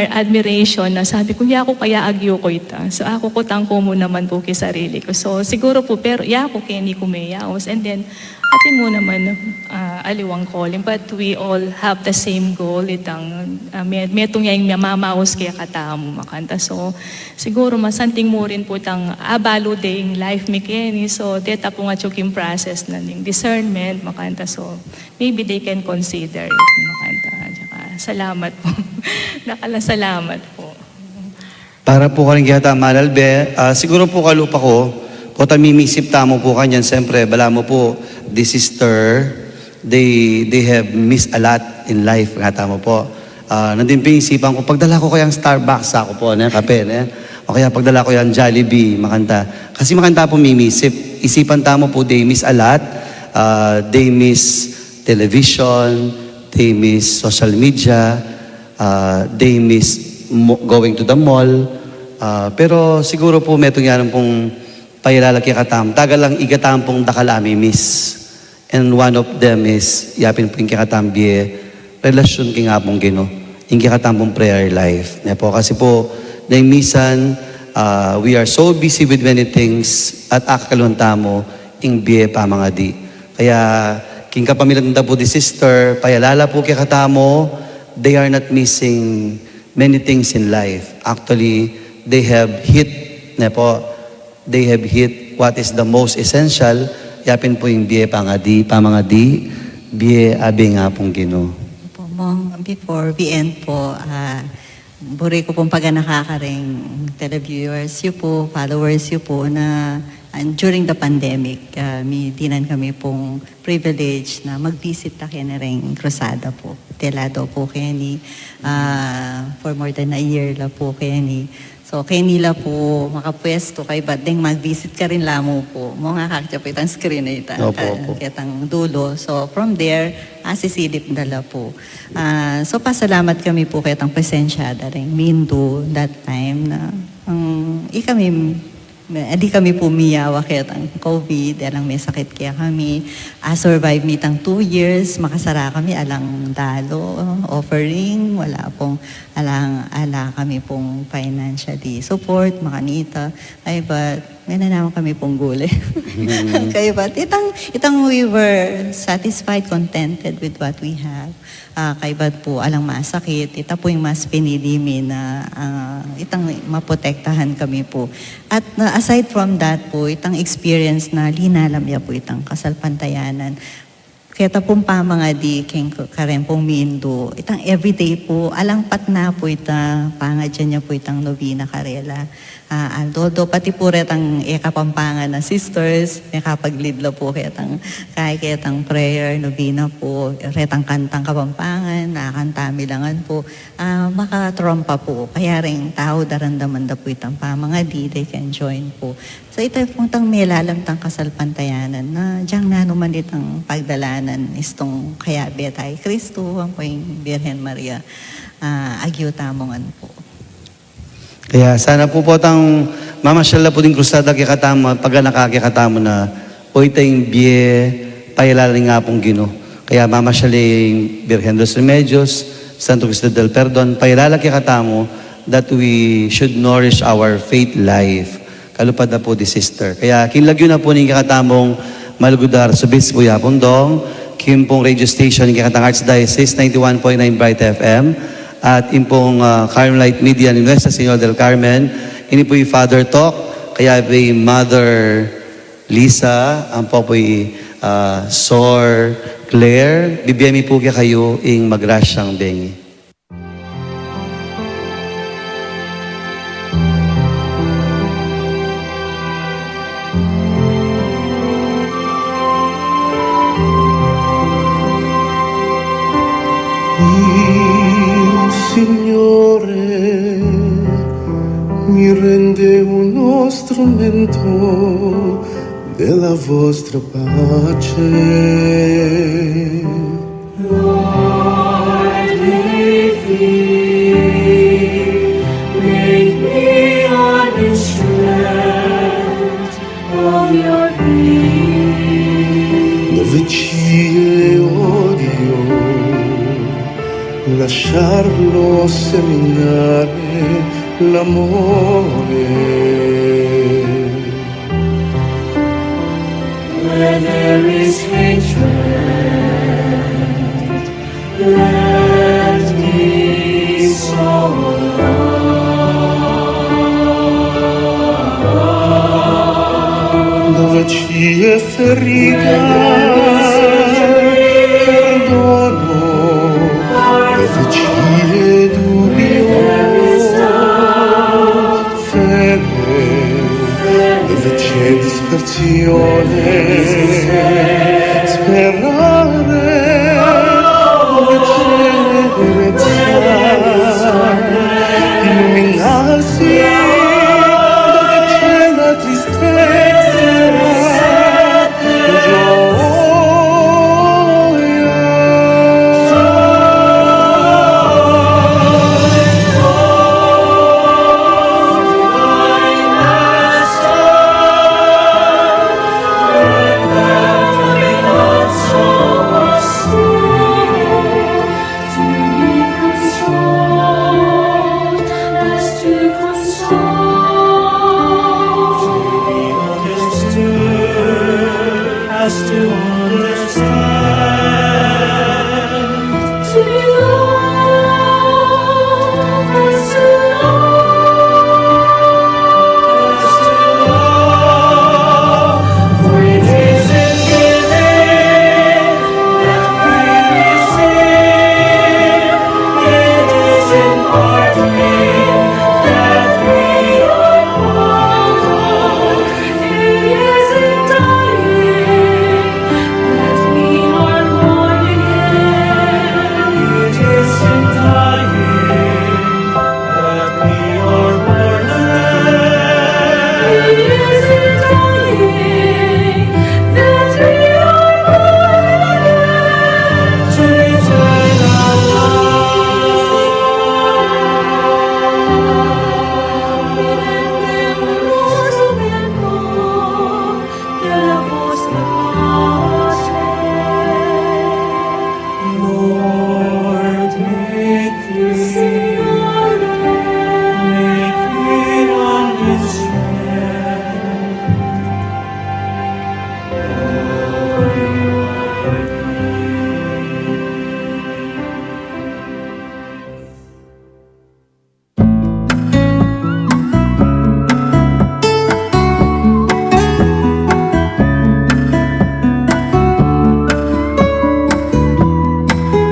admiration na sabi ko, ya ko kaya agyo ko ita. So ako ko tangko mo naman po kay sarili ko. So siguro po, pero ya ko kaya ni kumayaos. And then, atin mo naman aliwang calling. But we all have the same goal. Metong yung mamaos kaya katamo makanta. So siguro masanting mo rin po abalo ding life mi keni. So deta po nga chuking process na ning discernment makanta. So maybe they can consider it makanta. Salamat po. Salamat po. Para po ka rin kaya Malalbe, siguro po kalupa ko, po tamimisip tamo po kanyan, siyempre, bala mo po, the sister, they have missed a lot in life, nga tamo po. Nandun pinisipan ko, pagdala ko kayang Starbucks ako po, kape, o kaya pagdala ko yung Jollibee, makanta. Kasi makanta po mimisip, isipan tamo po, they miss a lot, they miss television, they miss social media, they miss going to the mall. Pero siguro po metong yan pong payalalaki katam. Tagal lang igatam pong dakalami miss. And one of them is, yapin po yung kikatam biye, relasyon king apong gino. Yung kikatam pong prayer life. Po, kasi po, na misan, we are so busy with many things at akakalunta mo, ing biye pa mga di. Kaya, king kapamilang po di sister, payalala po kaya katamo, they are not missing many things in life. Actually, they have hit what is the most essential. Yapin po yung biye pamangadi, biye abi nga pong Ginoo. Po, Mong, before we end po, buri ko pong pag nakakaring televiewers yun po, followers yun po na during the pandemic, dinan kami pong privilege na mag-visit na kaya ring Cruzada po. Telado po kaya ni, for more than a year la po kaya ni. So kaya nila po makapwesto kay Badeng mag-visit ka rin lamo po. Mga kakitya po itang screen na ita, itang dulo. So from there, asisilip dala po. So pasalamat kami po kaya itang presensyada rin. Mindu that time na di kami pumiyawa kaya ang COVID, alang may sakit kaya kami. Survive mitang 2 years, makasara kami alang dalo, offering, wala pong ala kami pong financially support, makanita. Ay, but may na naman kami pong gulay. Kaya but itang we were satisfied, contented with what we have. Kaya ba't po alang masakit, ita po yung mas pinili na itang maprotektahan kami po. At aside from that po, itang experience na linalamya po itang kasalpantayanan. Kaya ta pong pamangadi, karen pong Mindu, itang everyday po, alang patna po ita, pangadyan niya po itang novena karela. Although pati po retang kapampangan na sisters, may kapaglidla po kayatang prayer, novena po, retang kantang kapampangan, nakakantamilangan po, makatrompa po. Kaya rin tao darandaman da po itang pamangadi, they can join po. So ito pong tang melalam tang kasalpantayanan na diyang nanuman itang pagdalanan istong kaya betay Kristo, ang po yung Birhen Maria, agyo tamongan po. Kaya sana po tang mamasyal na po din krusada kikatama, pag nakakikatamo na o itayong biye, payalaling nga pong Ginoo. Kaya mamasyaling Birhen dos Remedios, Santo Cristo del Perdon, payalalang kikatamo that we should nourish our faith life. Kalupad na po di sister. Kaya kinlagyo na po ng kikatamong malugudar sa Bispo Yapondong, kimpong radio station ng Kikatang Archdiocese, 91.9 Bright FM, at impong Carmelite Media ni Nuestra Señora del Carmen. Ini po yung Father Talk, kaya po yung Mother Lisa, ang po yung Sor Claire, bibiyami po kayo ing magrasyang bengi. Il Signore minuto della vostra pace. Make me an instrument of your peace. Dove ci odio, lasciarlo seminare l'amore. Where there is hatred, let me sow love. Dove ci è ferita, perdono. Dove ci è dubbio, fede. Dove c'è dispersione, sperare. Dove c'è tenerezza, illuminarsi. Dove c'è la tristezza,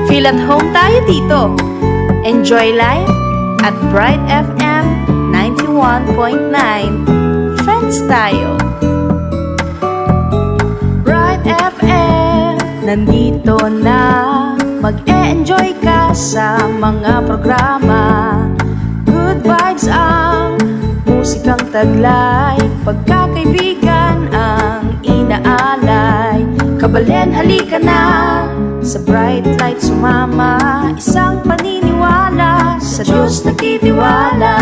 Feel at home tayo dito. Enjoy life at Bright FM 91.9. Friends tayo. Bright FM, nandito na. Mag-e-enjoy ka sa mga programa. Good vibes ang musikang taglay. Pagkakaibigan ang inaalay. Kabalen, halika na sa bright light sumama. Isang paniniwala, sa Diyos nagtitiwala.